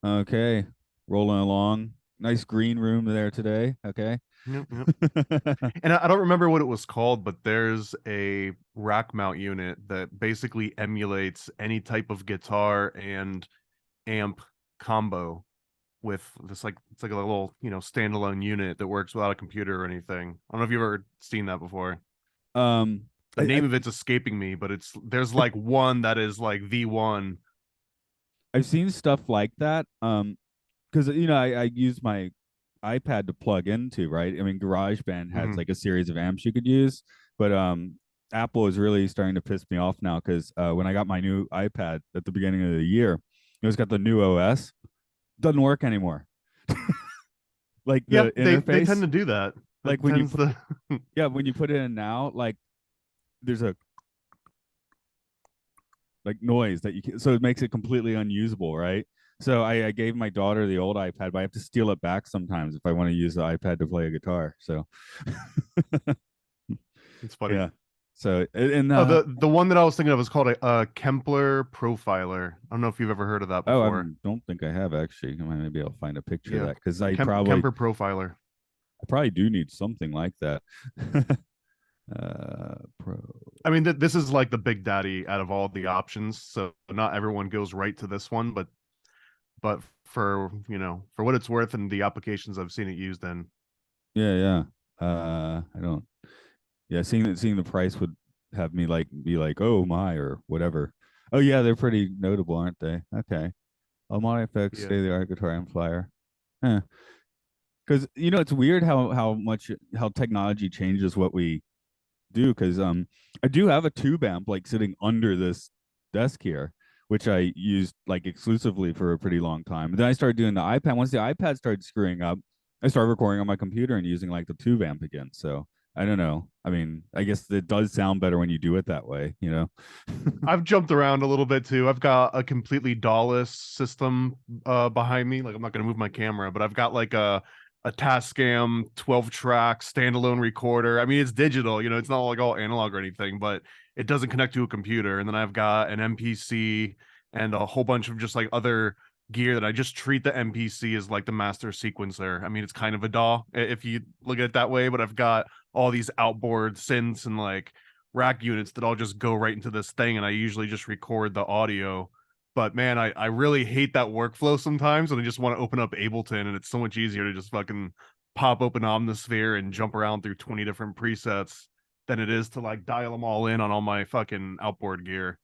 Okay, rolling along. Nice green room there today. Okay. Yep, yep. And I don't remember what it was called, but there's a rack mount unit that basically emulates any type of guitar and amp combo with this, like it's like a little, standalone unit that works without a computer or anything. I don't know if you've ever seen that before. Um, The name of it's escaping me, but there's like one that is like the one. I've seen stuff like that. Because I use my iPad to plug into, right? I mean, GarageBand has Mhm. like a series of amps you could use, but Apple is really starting to piss me off now because when I got my new iPad at the beginning of the year, it's got the new OS, doesn't work anymore. Like Yep, the they tend interface, to do that. like That when you tends put to. yeah, when you put it in now, like there's a like noise that you can, so it makes it completely unusable, right? So I gave my daughter the old iPad, but I have to steal it back sometimes if I want to use the iPad to play a guitar. So It's funny. yeah. So and Oh, the one that I was thinking of is called a Kempler Profiler. I don't know if you've ever heard of that oh, I before. don't think I have actually. Maybe I'll find a picture of Yeah, that because I Kemper Profiler. probably do need something like that. Pro. I mean, this is like the big daddy out of all the options, so not everyone goes right to this one, but for for what it's worth and the applications I've seen it used in. Yeah, yeah. I don't. Yeah, seeing the price would have me like be like, oh my, or whatever. Oh yeah, they're pretty notable, aren't they? Okay. Almont FX Yeah. state of the art guitar amplifier. Huh. Because it's weird how much how technology changes what we do. Because I do have a tube amp like sitting under this desk here, which I used like exclusively for a pretty long time. And then I started doing the iPad. Once the iPad started screwing up, I started recording on my computer and using like the tube amp again. So I don't know. I mean, I guess it does sound better when you do it that way. I've jumped around a little bit too. I've got a completely DAW-less system behind me. Like I'm not gonna move my camera, but I've got like a Tascam 12 track standalone recorder. I mean, it's digital, it's not like all analog or anything, but it doesn't connect to a computer. And then I've got an MPC and a whole bunch of just like other gear that I just treat the MPC as like the master sequencer. I mean, it's kind of a DAW if you look at it that way, but I've got all these outboard synths and like rack units that all just go right into this thing, and I usually just record the audio. But man, I really hate that workflow sometimes, and I just want to open up Ableton, and it's so much easier to just fucking pop open Omnisphere and jump around through 20 different presets than it is to like dial them all in on all my fucking outboard gear.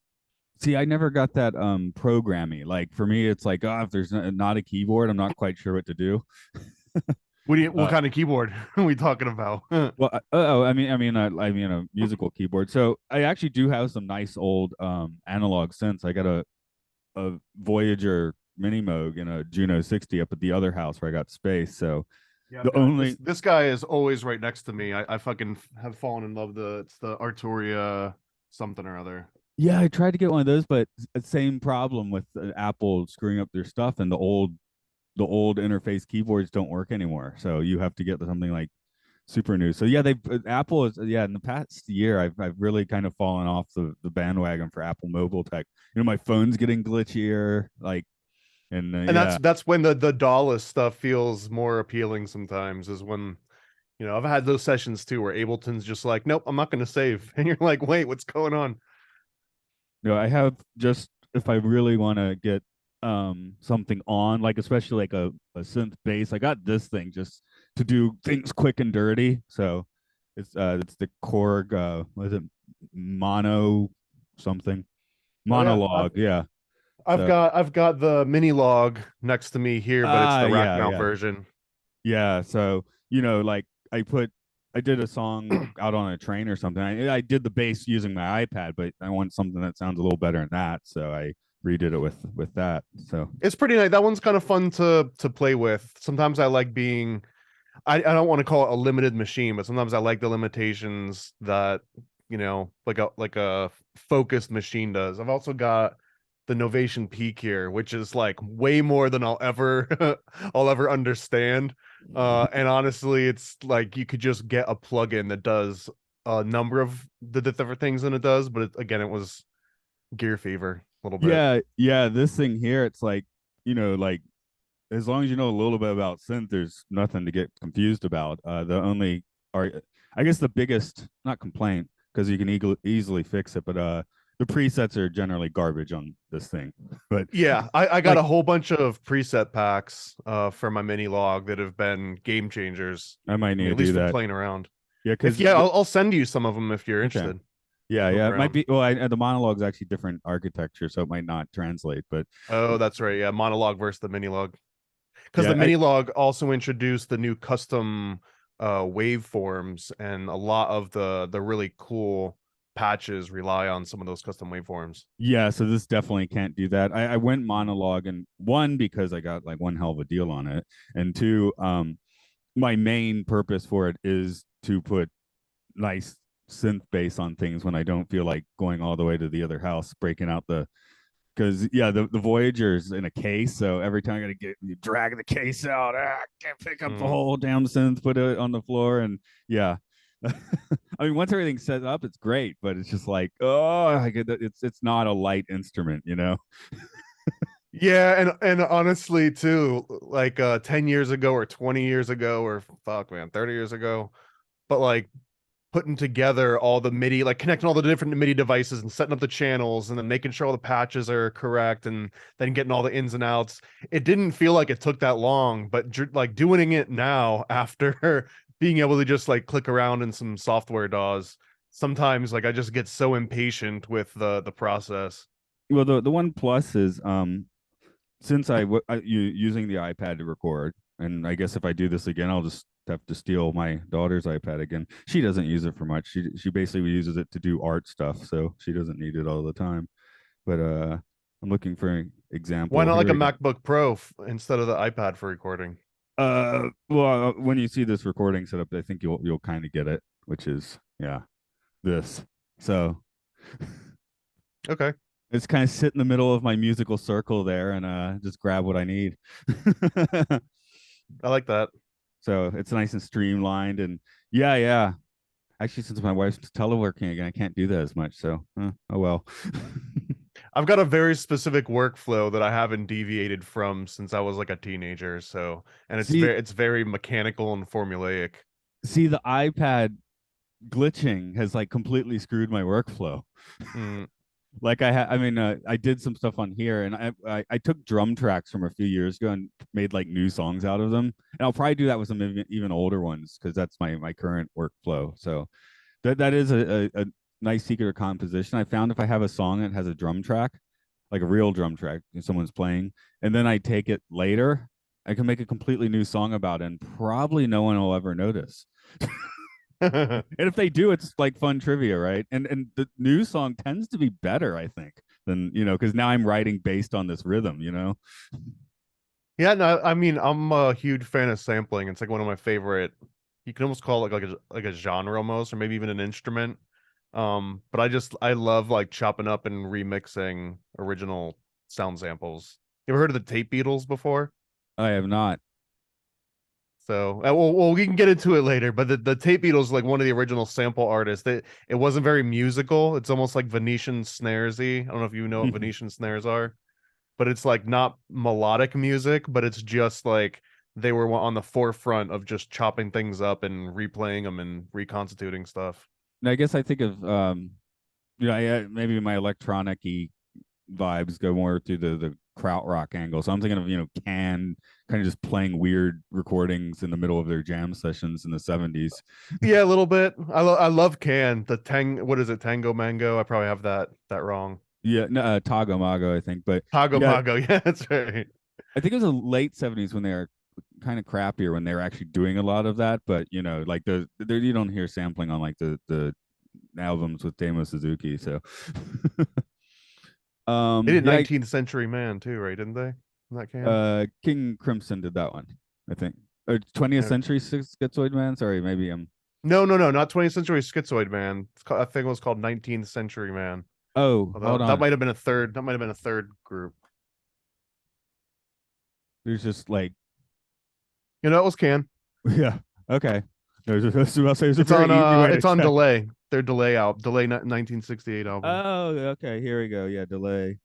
See, I never got that programmy. Like for me, it's like, oh, if there's not a keyboard, I'm not quite sure what to do. What Uh, kind of keyboard are we talking about? well, I mean a musical keyboard. So I actually do have some nice old analog synths. I got a Voyager Mini Moog and a Juno 60 up at the other house where I got space. So Yeah, I've the got this. only This guy is always right next to me. I fucking have fallen in love. It's the Arturia something or other. yeah, I tried to get one of those, but same problem with Apple screwing up their stuff, and the old interface keyboards don't work anymore. So you have to get something like super new. So yeah, they Apple is yeah. In the past year, I've really kind of fallen off the bandwagon for Apple mobile tech. My phone's getting glitchier, like and And yeah. that's when the Dawless stuff feels more appealing sometimes, is when I've had those sessions too where Ableton's just like, nope, I'm not going to save, and you're like, wait, what's going on? I have just if I really want to get something on, like especially like a synth bass, I got this thing just to do things quick and dirty. So it's the Korg what is it, mono something Oh yeah, monologue, yeah. So I've got the mini log next to me here, but it's the rack yeah, mount yeah. version. Yeah, so like I did a song out on a train or something. I did the bass using my iPad, but I want something that sounds a little better than that, so I redid it with that. So It's pretty nice. That one's kind of fun to play with. Sometimes I like being I don't want to call it a limited machine, but sometimes I like the limitations that, like a focused machine does. I've also got the Novation Peak here, which is like way more than I'll ever I'll ever understand. And honestly, it's like you could just get a plugin that does a number of the different things than it does, but again, it was gear fever. a little bit. Yeah. This thing here, it's like, like as long as you know a little bit about synth, there's nothing to get confused about. The only are, I guess, the biggest not complaint because you can easily fix it, but the presets are generally garbage on this thing. But Yeah, I got like, a whole bunch of preset packs for my mini log that have been game changers. I might I need mean, to at do least for that. playing around. Yeah, If because yeah, I'll send you some of them if you're okay, interested. yeah, Look it might around. be. Well, the monologue's actually different architecture, so it might not translate. But Oh, that's right. Yeah, monologue versus the mini log. Because the yeah, mini log also introduced the new custom waveforms, and a lot of the really cool patches rely on some of those custom waveforms. yeah, so this definitely can't do that. I went monologue, and one because I got like one hell of a deal on it, and two, my main purpose for it is to put nice synth bass on things when I don't feel like going all the way to the other house, breaking out the because yeah, the Voyager's in a case, so every time I gotta drag the case out, can't pick up the Mm. whole damn synth, put it on the floor, and yeah. I mean, once everything's set up, it's great, but it's just like, oh, it's not a light instrument, you know. Yeah, and honestly too, like 10 years ago or 20 years ago or fuck man, 30 years ago, but like putting together all the MIDI, like connecting all the different MIDI devices and setting up the channels and then making sure all the patches are correct and then getting all the ins and outs. It didn't feel like it took that long, but like doing it now after being able to just like click around in some software DAWs, sometimes like I just get so impatient with the process. Well, the one plus is since you using the iPad to record, and I guess if I do this again, I'll just have to steal my daughter's iPad again. She doesn't use it for much. She basically uses it to do art stuff, so she doesn't need it all the time. But I'm looking for an Why example. not Here like a we go. MacBook Pro instead of the iPad for recording? Well, when you see this recording setup, I think you'll kind of get it, which is yeah, this. So Okay, it's kind of sit in the middle of my musical circle there, and just grab what I need. I like that. So it's nice and streamlined, and yeah. Actually, since my wife's teleworking again, I can't do that as much. So, oh well. I've got a very specific workflow that I haven't deviated from since I was like a teenager. So, and see, it's very mechanical and formulaic. see, the iPad glitching has like completely screwed my workflow. Mm. Like I mean, I did some stuff on here, and I took drum tracks from a few years ago and made like new songs out of them. And I'll probably do that with some even older ones because that's my current workflow. So that is a nice secret of composition. I found if I have a song that has a drum track, like a real drum track, and someone's playing, and then I take it later, I can make a completely new song about it, and probably no one will ever notice. And if they do, it's like fun trivia, right? And the new song tends to be better, I think, than because now I'm writing based on this rhythm, Yeah, no, I mean, I'm a huge fan of sampling. It's like one of my favorite. You can almost call it like a genre almost, or maybe even an instrument. But I love like chopping up and remixing original sound samples. You ever heard of the tape Beatles before? I have not. So, we can get into it later. But the Tape Beatles is like one of the original sample artists. It wasn't very musical. It's almost like Venetian snaresy. I don't know if you know what Venetian snares are, but it's like not melodic music, but it's just like they were on the forefront of just chopping things up and replaying them and reconstituting stuff. And I guess I think of maybe my electronic vibes go more through the krautrock angle. So I'm thinking of Can kind of just playing weird recordings in the middle of their jam sessions in the 70s. Yeah, a little bit. I love Can the what is it, Tango Mango? I probably have that wrong. Yeah, no, Tago Mago, I think, but Tago yeah, Mago, yeah, that's right. I think it was the late 70s when they were kind of crappier when they were actually doing a lot of that. But like you don't hear sampling on like the albums with Damo Suzuki. So They did yeah, 19th Century Man too, right? Didn't they? In that Can. King Crimson did that one, I think. Or 20th Yeah. Century Schizoid Man. Sorry, maybe I'm. No, not 20th Century Schizoid Man. I think it was called 19th Century Man. Oh, Although hold that on. might have been a third. That might have been a third group. There's just like It was Can. yeah. Okay. There's a It's very on easy way to it's on check. Delay. Their Delay 1968 album. Oh, okay. Here we go. Yeah, delay.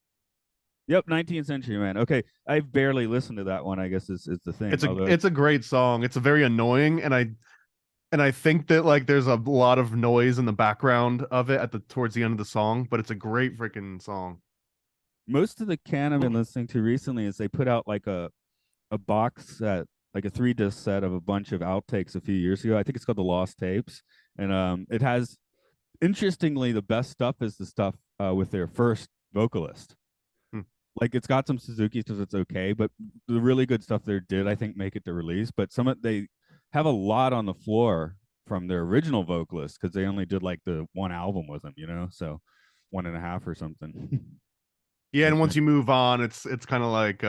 Yep, 19th Century Man. Okay, I barely listened to that one. I guess is the thing. It's a Although it's a great song. It's a very annoying, and I think that like there's a lot of noise in the background of it at the towards the end of the song, but it's a great freaking song. most of the can I've been listening to recently is they put out like a box set, like a 3 disc set of a bunch of outtakes a few years ago. I think it's called the Lost Tapes, and it has interestingly the best stuff is the stuff with their first vocalist. Hmm. Like it's got some Suzuki stuff that's okay, but the really good stuff there did I think make it to release. But some of they have a lot on the floor from their original vocalist because they only did like the one album with him, so one and a half or something. Yeah, But and once you move on, it's kind of like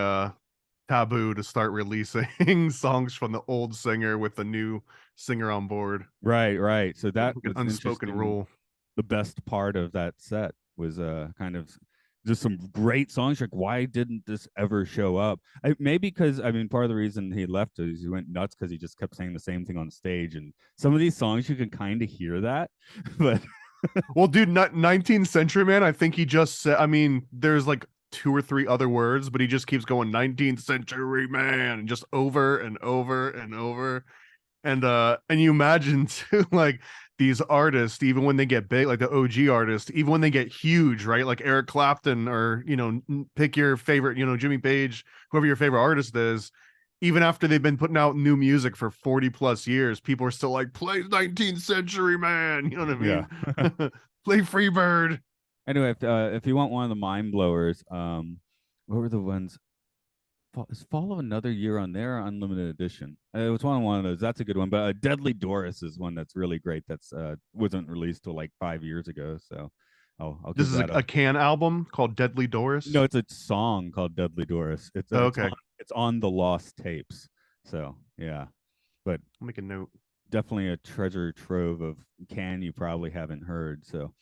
taboo to start releasing songs from the old singer with the new singer on board. right. So that Like an was unspoken interesting. rule. The best part of that set was kind of just some great songs. Like, why didn't this ever show up? Maybe because I mean, part of the reason he left is he went nuts because he just kept saying the same thing on stage. And some of these songs you can kind of hear that, but Well, dude, 19th Century Man, I think he just said, I mean, there's like two or three other words, but he just keeps going 19th Century Man and just over and over and over. And you imagine too, like these artists, even when they get big, like the OG artists, even when they get huge, right? Like Eric Clapton or, pick your favorite, Jimmy Page, whoever your favorite artist is, even after they've been putting out new music for 40 plus years, people are still like, play 19th Century Man. You know what I yeah. mean? Play Freebird. Anyway, if you want one of the mind blowers, what were the ones? Is Fall of Another Year on there? Unlimited Edition. It was one of those. That's a good one. But Deadly Doris is one that's really great. That's wasn't released till like 5 years ago. So I'll This give is a, that a a. can album called Deadly No, Doris. it's a song called Deadly Doris. Oh, It's okay. on the Lost Tapes. So yeah, but I'll make a note. definitely a treasure trove of can you probably haven't heard. So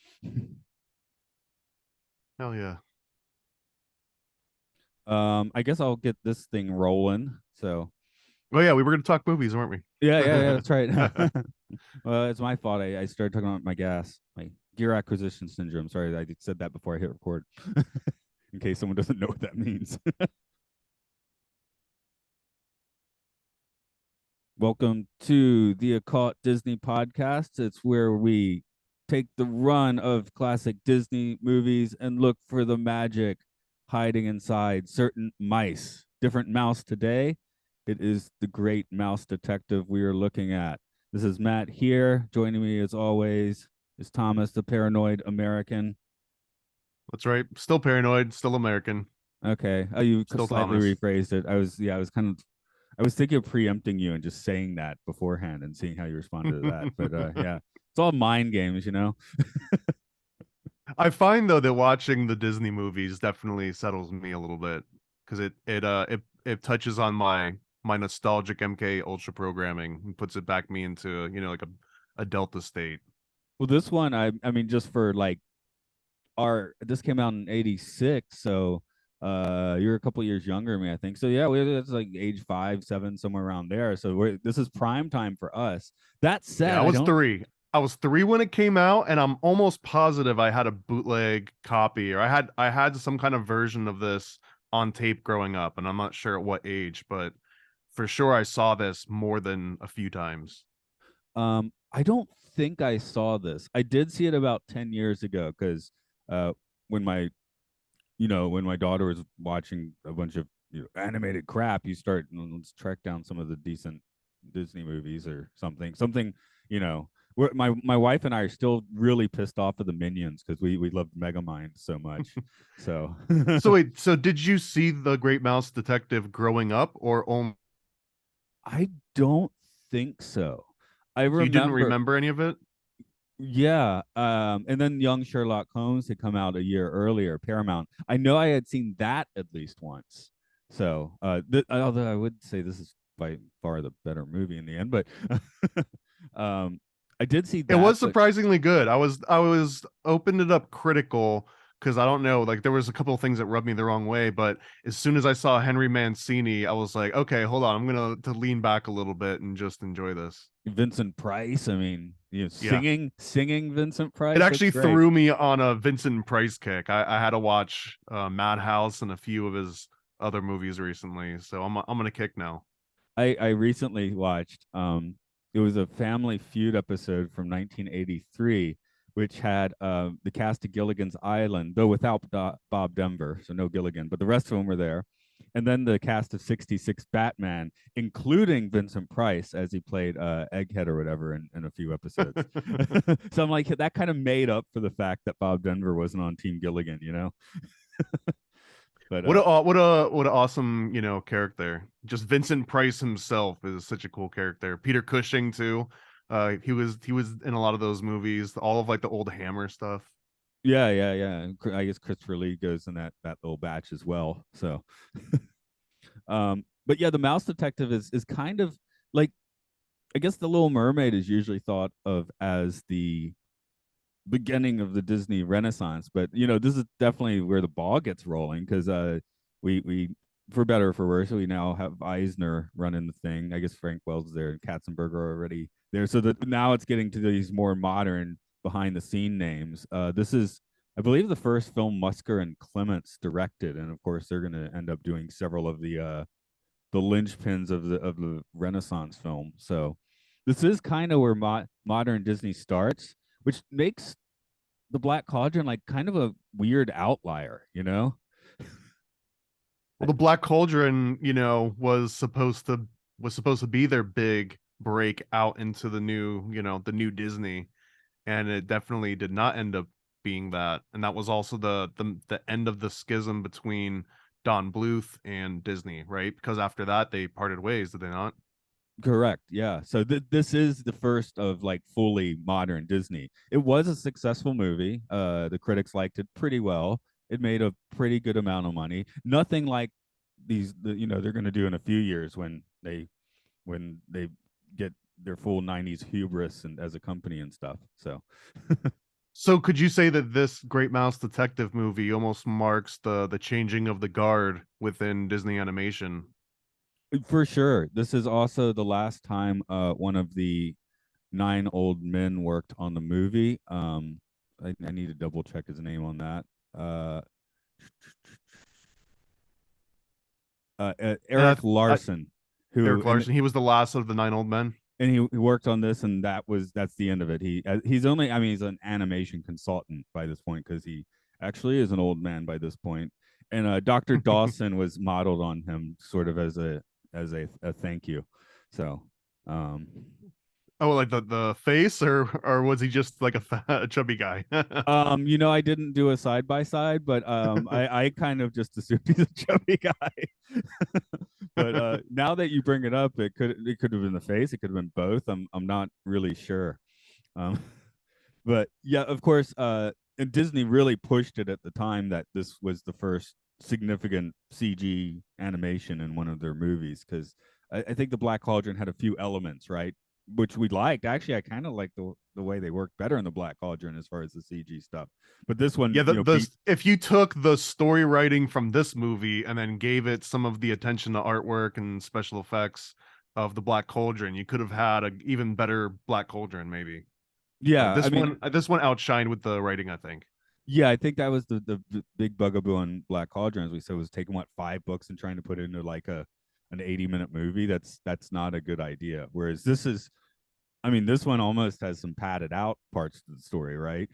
Hell yeah. I guess I'll get this thing rolling. So Oh yeah, we were gonna talk movies, weren't yeah, we? that's right. Well, it's my fault. I started talking about my my gear acquisition syndrome. Sorry, I said that before I hit record. In case someone doesn't know what that means. Welcome to the Occult Disney podcast. It's where we take the run of classic Disney movies and look for the magic hiding inside certain mice. Different mouse today. It is the great mouse detective we are looking at. This is Matt here. Joining me as always is Thomas, the paranoid American. That's right. Still paranoid, still American, Okay. Oh, you still slightly Thomas. rephrased it. I was kind of I was thinking of preempting you and just saying that beforehand and seeing how you responded to that. But yeah, it's all mind games. I find though that watching the Disney movies definitely settles me a little bit because it touches on my nostalgic MK Ultra programming and puts it back me into like a Delta state. Well, this one, I mean, just for like this came out in '86, so you're a couple years younger than me, I think. So yeah, it's like age 5, 7, somewhere around there. So this is prime time for us. That Yeah, said, I I was don't. 3. I was 3 when it came out, and I'm almost positive I had a bootleg copy, or I had some kind of version of this on tape growing up, and I'm not sure at what age, but for sure I saw this more than a few times. I don't think I saw this. I did see it about 10 years ago because uh, when my when my daughter was watching a bunch of animated crap, you start let's track down some of the decent Disney movies or something. Something, you know, my wife and I are still really pissed off of the Minions because we loved Megamind so much. So So wait, so did you see The Great Mouse Detective growing up, or only I don't think so. I so you didn't remember, remember any of it? yeah. And then Young Sherlock Holmes had come out a year earlier, Paramount. I know I had seen that at least once. So, although I would say this is by far the better movie in the end, but um, I did see It that. was But surprisingly good. I was opened it up critical because I don't know, like there was a couple of things that rubbed me the wrong way, but as soon as I saw Henry Mancini, I was like, okay, hold on, I'm gonna to lean back a little bit and just enjoy this. Vincent Price. I mean, Yeah. singing Vincent It Price. That's actually great. threw me on a Vincent Price kick. I had to watch Madhouse and a few of his other movies recently, so I'm gonna kick now. I recently watched it was a Family Feud episode from 1983, which had the cast of Gilligan's Island, though without Bob Denver, so no Gilligan, but the rest of them were there. And then the cast of 66 Batman, including Vincent Price as he played Egghead or whatever in a few episodes. So I'm like, that kind of made up for the fact that Bob Denver wasn't on Team Gilligan, you know? But What a awesome, character. Just Vincent Price himself is such a cool character. Peter Cushing too. He was in a lot of those movies, all of like the old Hammer stuff. yeah, yeah, yeah. And I guess Christopher Lee goes in that little batch as well. So, but yeah, the Mouse Detective is kind of like, I guess the Little Mermaid is usually thought of as the beginning of the Disney Renaissance, but this is definitely where the ball gets rolling because we for better or for worse, we now have Eisner running the thing. I guess Frank Wells is there and Katzenberger are already there, so that now it's getting to these more modern behind the scene names. This is, I believe, the first film Musker and Clements directed, and of course they're going to end up doing several of the linchpins of the Renaissance film. So this is kind of where modern Disney starts, which makes the Black Cauldron like kind of a weird outlier, you know? Well, the Black Cauldron, was supposed to be their big break out into the new Disney, and it definitely did not end up being that. And that was also the end of the schism between Don Bluth and Disney, right? Because after that they parted ways, did they not? Correct. Yeah. So this is the first of like fully modern Disney. It was a successful movie. The critics liked it pretty well. It made a pretty good amount of money. Nothing like they're going to do in a few years when they get their full 90s hubris and as a company and stuff. So So could you say that this Great Mouse Detective movie almost marks the changing of the guard within Disney animation? for sure, this is also the last time one of the nine old men worked on the movie. I need to double check his name on that. Uh, And Eric Larson, who Eric Larson, he was the last of the nine old men. and he worked on this, and that's the end of it. He's only, I mean, he's an animation consultant by this point because he actually is an old man by this point. And Dr. Dawson was modeled on him sort of as a thank you. So um, Oh, like the face, or was he just like a chubby guy? I didn't do a side by side, but I kind of just assumed he's a chubby guy. But now that you bring it up, it could have been the face, it could have been both. I'm not really sure. Um, but yeah, of course, and Disney really pushed it at the time that this was the first significant CG animation in one of their movies because I think the Black Cauldron had a few elements, right? Which we liked. Actually, I kind of liked the way they worked better in the Black Cauldron as far as the CG stuff. But this one, Yeah, if you took the story writing from this movie and then gave it some of the attention to artwork and special effects of the Black Cauldron, you could have had a even better Black Cauldron, maybe. yeah, I mean, This one outshined with the writing, I think. yeah, I think that was the big bugaboo on Black Cauldron, as we said, was taking what 5 books and trying to put it into like an 80-minute movie. That's not a good idea. Whereas this is, I mean, this one almost has some padded out parts to the story, right?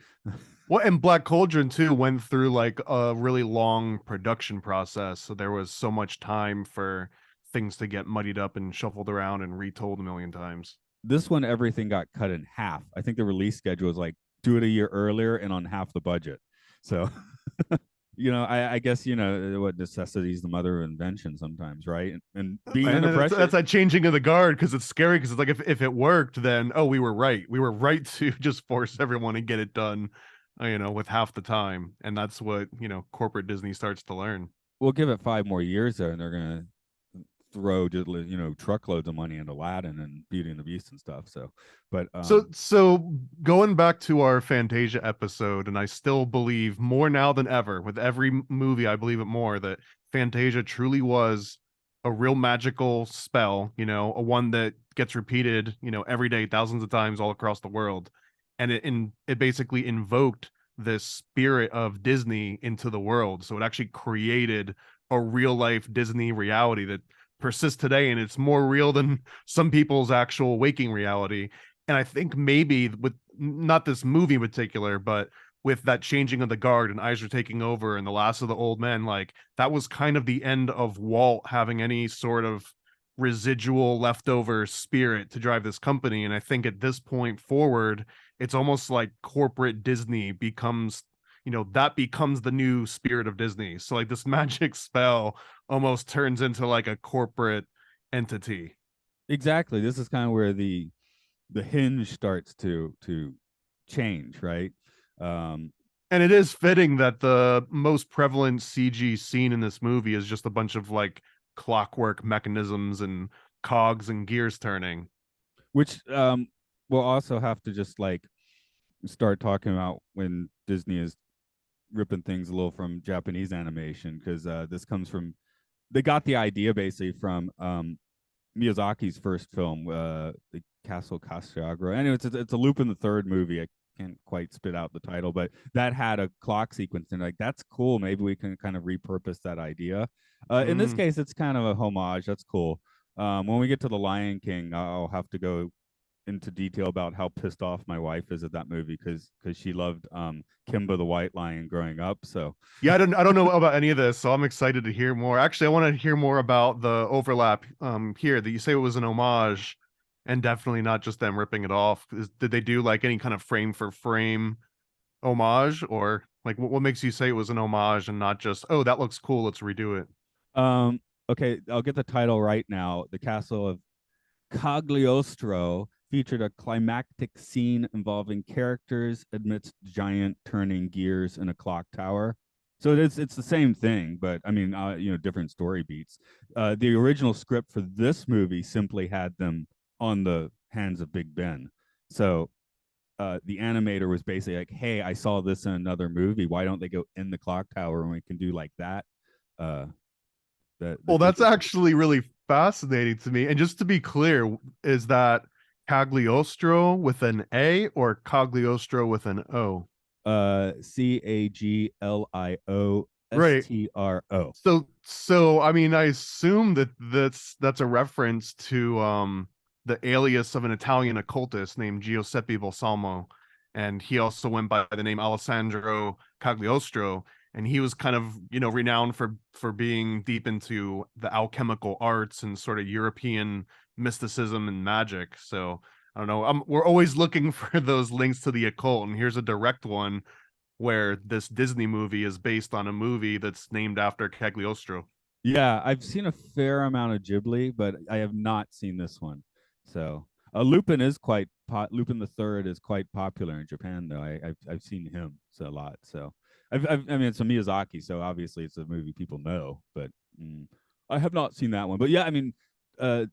Well, and Black Cauldron too went through like a really long production process, so there was so much time for things to get muddied up and shuffled around and retold a million times. This one, everything got cut in half. I think the release schedule was like do it a year earlier and on half the budget. So, I guess what necessity is the mother of invention sometimes, right? And being And under that's, pressure. that's that changing of the guard because it's scary because it's like if it worked, then we were right. We were right to just force everyone and get it done, with half the time. And that's what corporate Disney starts to learn. We'll give it 5 more years there, and they're gonna throw just truckloads of money into Aladdin and Beauty and the Beast and stuff. So, but So going back to our Fantasia episode, and I still believe more now than ever, with every movie, I believe it more, that Fantasia truly was a real magical spell, a one that gets repeated, every day, thousands of times all across the world. And it basically invoked this spirit of Disney into the world. So it actually created a real life Disney reality that persists today, and it's more real than some people's actual waking reality. And I think maybe with not this movie in particular, but with that changing of the guard and Eisner taking over and the last of the old men, like that was kind of the end of Walt having any sort of residual leftover spirit to drive this company. And I think at this point forward, it's almost like corporate Disney becomes, that becomes the new spirit of Disney. So like this magic spell almost turns into like a corporate entity. exactly, this is kind of where the hinge starts to change, right? Um, And it is fitting that the most prevalent CG scene in this movie is just a bunch of like clockwork mechanisms and cogs and gears turning. which we'll also have to just like start talking about when Disney is ripping things a little from Japanese animation, because this comes from, they got the idea basically from Miyazaki's first film, the Castle Castiagro. Anyway, it's a Lupin the Third movie. I can't quite spit out the title, but that had a clock sequence, and like that's cool. Maybe we can kind of repurpose that idea. In this Mm. case, it's kind of a homage. That's cool. When we get to the Lion King, I'll have to go into detail about how pissed off my wife is at that movie, because she loved Kimba the White Lion growing up. So Yeah, I don't know about any of this, so I'm excited to hear more. Actually, I want to hear more about the overlap here that you say it was an homage and definitely not just them ripping it off. Did they do like any kind of frame for frame homage, or like what makes you say it was an homage and not just, oh, that looks cool, let's redo it? um okay, I'll get the title right now. The Castle of Cagliostro featured a climactic scene involving characters amidst giant turning gears in a clock tower. So it's the same thing, but I mean, different story beats. The original script for this movie simply had them on the hands of Big Ben. So the animator was basically like, "Hey, I saw this in another movie. Why don't they go in the clock tower and we can do like that?" Uh, Well, they that's just actually really fascinating to me. And just to be clear, is that Cagliostro with an A or Cagliostro with an O? Cagliostro. Right. So I mean, I assume that that's a reference to the alias of an Italian occultist named Giuseppe Balsamo, and he also went by the name Alessandro Cagliostro, and he was kind of, renowned for being deep into the alchemical arts and sort of European mysticism and magic. So I don't know. We're always looking for those links to the occult, and here's a direct one where this Disney movie is based on a movie that's named after Cagliostro. Yeah, I've seen a fair amount of Ghibli, but I have not seen this one. So Lupin is Lupin the Third is quite popular in Japan, though. I've seen him so a lot. So I mean, it's a Miyazaki, so obviously it's a movie people know, but I have not seen that one. But yeah, I mean, I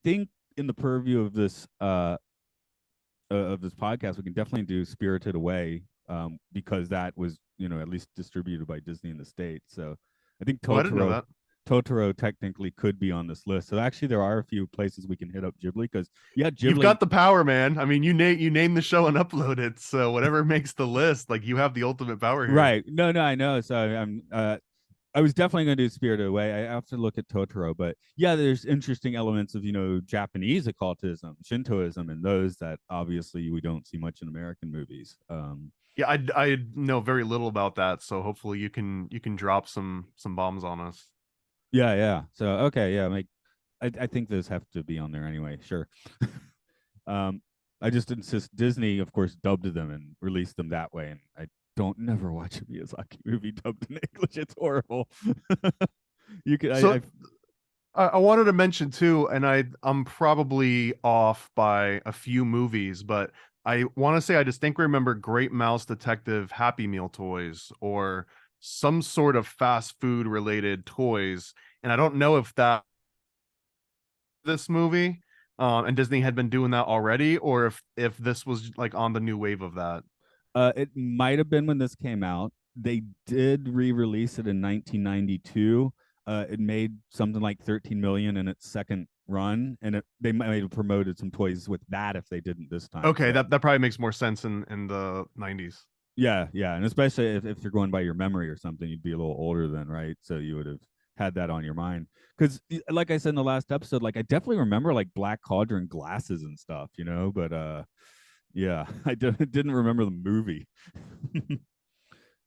think in the purview of this podcast, we can definitely do Spirited Away, because that was, at least distributed by Disney in the States. So I think Oh, I didn't know Totoro that. Totoro technically could be on this list. So actually, there are a few places we can hit up Ghibli, because yeah, You've Ghibli. got the power, man. I mean, you name the show and upload it. So whatever makes the list, like you have the ultimate power here. Right? No, no, I know. So I was definitely going to do Spirited Away. I have to look at Totoro, but yeah, there's interesting elements of Japanese occultism, Shintoism, and those that obviously we don't see much in American movies. Yeah, I know very little about that, so hopefully you can drop some bombs on us. Yeah, yeah. So okay, yeah, I think those have to be on there anyway. Sure. um, I just insist Disney, of course, dubbed them and released them that way, and I don't never watch a Miyazaki movie dubbed in English. It's horrible. You could, So I wanted to mention too, and I'm probably off by a few movies, but I want to say I distinctly remember Great Mouse Detective Happy Meal toys or some sort of fast food related toys, and I don't know if that this movie, and Disney had been doing that already, or if this was like on the new wave of that. It might have been when this came out. They did re-release it in 1992. It made something like 13 million in its second run, and they might have promoted some toys with that if they didn't this time. Okay, So that probably makes more sense in the 90s. yeah, yeah, and especially if you're going by your memory or something, you'd be a little older then, right? So you would have had that on your mind. Because, like I said in the last episode, like I definitely remember like Black Cauldron glasses and stuff, but yeah, didn't remember the movie.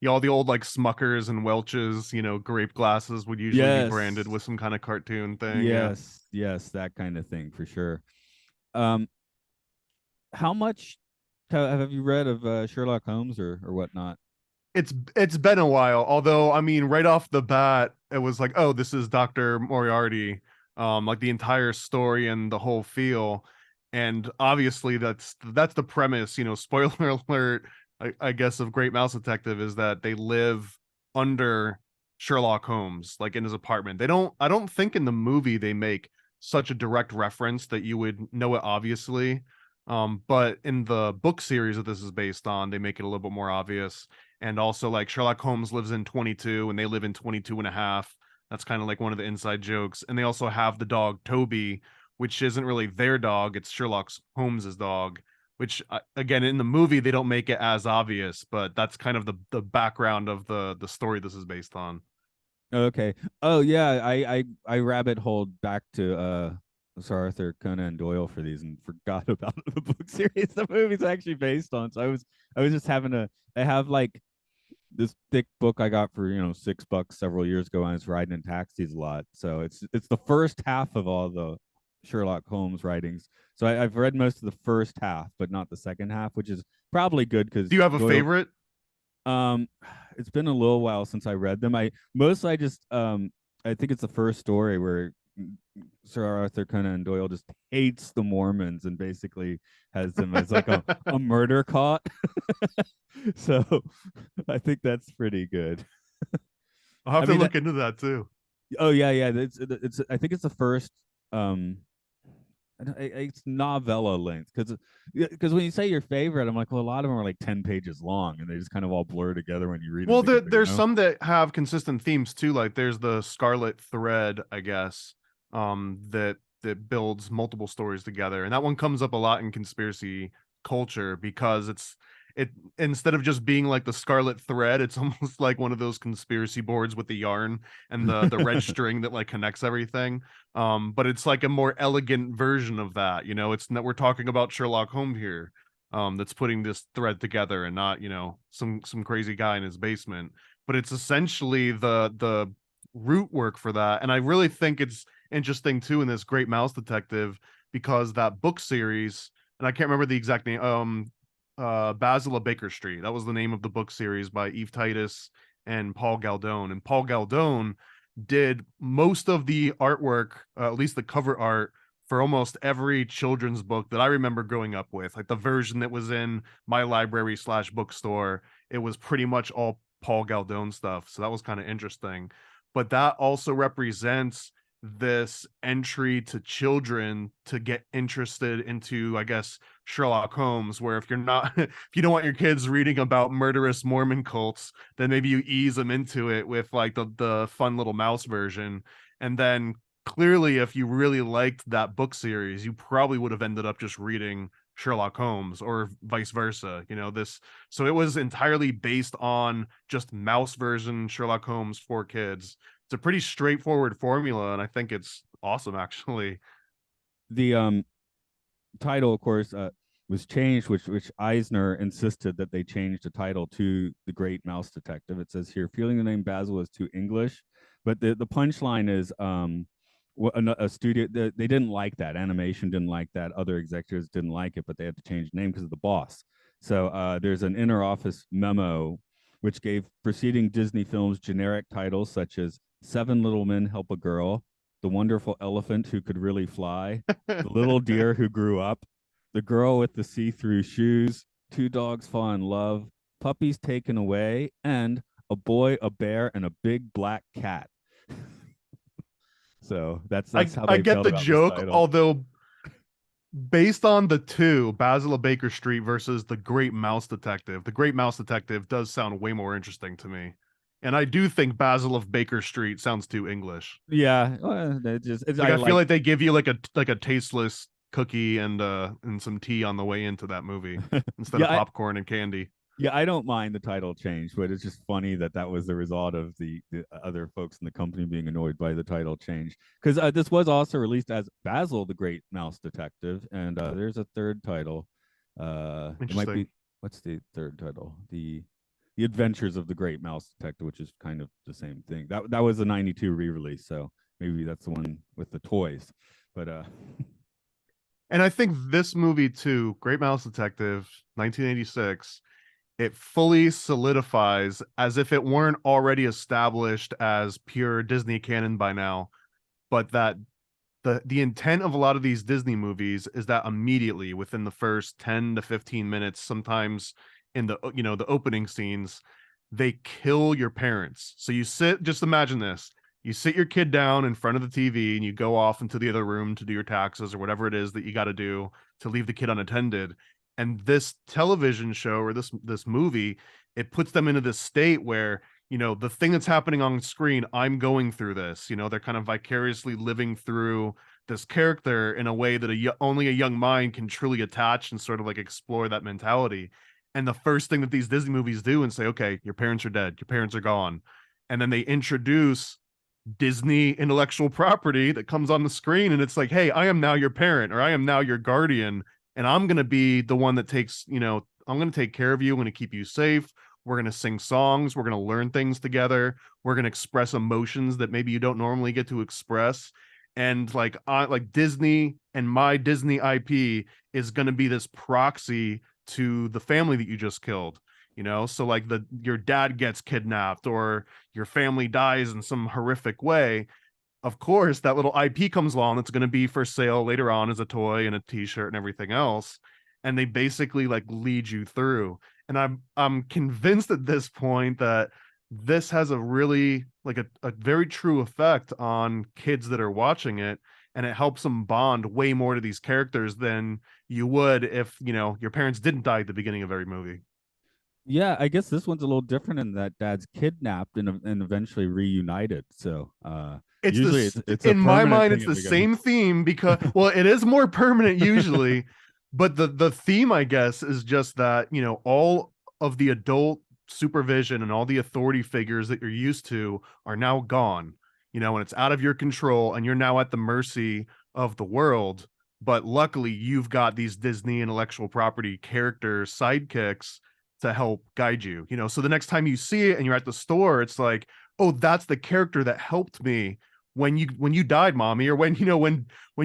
Yeah, all the old like Smuckers and Welch's, grape glasses would usually be branded Yes, with some kind of cartoon thing. Yeah. yes, that kind of thing for sure. Um, how much have you read of Sherlock Holmes or whatnot? It's been a while. Although, I mean, right off the bat, it was like, oh, this is Dr. Moriarty. Like the entire story and the whole feel. And obviously that's the premise, spoiler alert, I guess, of Great Mouse Detective is that they live under Sherlock Holmes, like in his apartment. I don't think in the movie they make such a direct reference that you would know it obviously. But in the book series that this is based on, they make it a little bit more obvious. And also, like, Sherlock Holmes lives in 22 and they live in 22 and a half. That's kind of like one of the inside jokes. And they also have the dog Toby, which isn't really their dog, it's Sherlock Holmes's dog, which again in the movie they don't make it as obvious, but that's kind of the background of the story this is based on. Okay. Oh yeah, I rabbit holed back to Sir Arthur Conan Doyle for these and forgot about the book series the movie's actually based on. So I was just having a I have like this thick book I got for $6 several years ago. I was riding in taxis a lot, so it's the first half of all the Sherlock Holmes writings. So I've read most of the first half, but not the second half, which is probably good Do because you have a Doyle. favorite? Um, it's been a little while since I read them. I just I think it's the first story where Sir Arthur Conan Doyle just hates the Mormons and basically has them as like a murder caught. So I think that's pretty good. I'll have I to mean that look into that too. oh yeah, it's I think it's the first um it's novella length because when you say your favorite, I'm like, well, a lot of them are like 10 pages long and they just kind of all blur together when you read them Well, together, there's some that have consistent themes too. Like there's the Scarlet Thread, I guess, that builds multiple stories together, and that one comes up a lot in conspiracy culture because it instead of just being like the Scarlet Thread, it's almost like one of those conspiracy boards with the yarn and the red string that like connects everything. But it's like a more elegant version of that. It's not, we're talking about Sherlock Holmes here, that's putting this thread together and not some crazy guy in his basement, but it's essentially the root work for that. And I really think it's interesting too in this Great Mouse Detective because that book series, and I can't remember the exact name, Basil of Baker Street, that was the name of the book series by Eve Titus and Paul Galdone. And Paul Galdone did most of the artwork, at least the cover art, for almost every children's book that I remember growing up with. Like the version that was in my library slash bookstore, it was pretty much all Paul Galdone stuff. So that was kind of interesting. But that also represents this entry to children to get interested into, I guess, Sherlock Holmes, where if you're not, if you don't want your kids reading about murderous Mormon cults, then maybe you ease them into it with like the fun little mouse version. And then clearly, if you really liked that book series, you probably would have ended up just reading Sherlock Holmes or vice versa. So it was entirely based on just mouse version Sherlock Holmes for kids. It's a pretty straightforward formula, and I think it's awesome, actually. the title, of course, was changed, which Eisner insisted that they change the title to The Great Mouse Detective. It says here, feeling the name Basil is too English, but the punchline is a studio they didn't like that. Animation didn't like that. Other executives didn't like it, but they had to change the name because of the boss. So there's an inner office memo which gave preceding Disney films generic titles such as Seven Little Men Help a Girl, The Wonderful Elephant Who Could Really Fly, The Little Deer Who Grew Up, The Girl with the See-Through Shoes, Two Dogs Fall in Love, Puppies Taken Away, and A Boy, a Bear, and a Big Black Cat. So that's I how I they get felt the about this joke, title. although based on the two, Basil of Baker Street versus The Great Mouse Detective, The Great Mouse Detective does sound way more interesting to me. And I do think Basil of Baker Street sounds too English. Yeah, Like I I feel like. like they give you like a tasteless cookie and some tea on the way into that movie instead of Yeah, popcorn and candy. yeah, I don't mind the title change, but it's just funny that that was the result of the other folks in the company being annoyed by the title change. Because this was also released as Basil the Great Mouse Detective, and there's a third title. It might Interesting. be, what's the third title? The Adventures of the Great Mouse Detective, which is kind of the same thing. That was a '92 re-release, so maybe that's the one with the toys. But And I think this movie too, Great Mouse Detective, 1986, it fully solidifies as if it weren't already established as pure Disney canon by now, but that the intent of a lot of these Disney movies is that immediately within the first 10 to 15 minutes, sometimes in the the opening scenes, they kill your parents. So you sit, just imagine this. You sit your kid down in front of the TV and you go off into the other room to do your taxes or whatever it is that you got to do to leave the kid unattended. And this television show or this movie, it puts them into this state where the thing that's happening on screen, I'm going through this. They're kind of vicariously living through this character in a way that only a young mind can truly attach and sort of like explore that mentality. And the first thing that these Disney movies do and say, okay, your parents are dead, your parents are gone. And then they introduce Disney intellectual property that comes on the screen. And it's like, hey, I am now your parent or I am now your guardian. And I'm going to be the one that takes, I'm going to take care of you. I'm going to keep you safe. We're going to sing songs. We're going to learn things together. We're going to express emotions that maybe you don't normally get to express. And like Disney and my Disney IP is going to be this proxy to the family that you just killed. So like your dad gets kidnapped or your family dies in some horrific way. Of course, that little IP comes along that's going to be for sale later on as a toy and a t-shirt and everything else. And they basically like lead you through. And I'm convinced at this point that this has a really like a very true effect on kids that are watching it. And it helps them bond way more to these characters than you would if, your parents didn't die at the beginning of every movie. yeah, I guess this one's a little different in that dad's kidnapped and eventually reunited. So It's usually this it's a in my permanent mind thing it's at the the beginning. same theme because well it is more permanent usually, but the theme I guess is just that all of the adult supervision and all the authority figures that you're used to are now gone, and it's out of your control and you're now at the mercy of the world. But luckily you've got these Disney intellectual property characters sidekicks to help guide you, so the next time you see it and you're at the store, it's like, oh, that's the character that helped me when you died, mommy, or when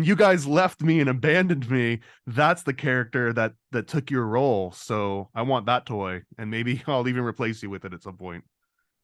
you guys left me and abandoned me. That's the character that took your role. So I want that toy, and maybe I'll even replace you with it at some point.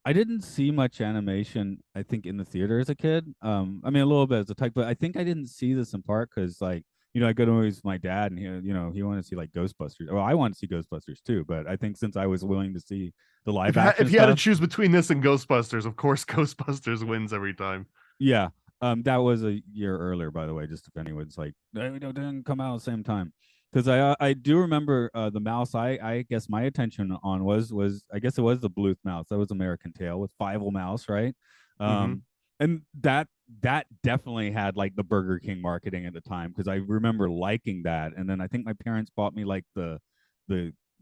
I didn't see much animation, I think, in the theater as a kid. I mean, a little bit as a type, but I think I didn't see this in part because, like, I go to movies with my dad, and he wanted to see like Ghostbusters. Well, I wanted to see Ghostbusters too, but I think since I was willing to see the live If action you had to stuff, choose between this and Ghostbusters, of course Ghostbusters wins every time. yeah, that was a year earlier, by the way. Just if anyone's like, they didn't come out at the same time, because I do remember the mouse. I guess my attention on was I guess it was the Bluth mouse. That was American Tail with Fievel Mouse, right? Mm-hmm. Um, and that definitely had like the Burger King marketing at the time because I remember liking that. And then I think my parents bought me like the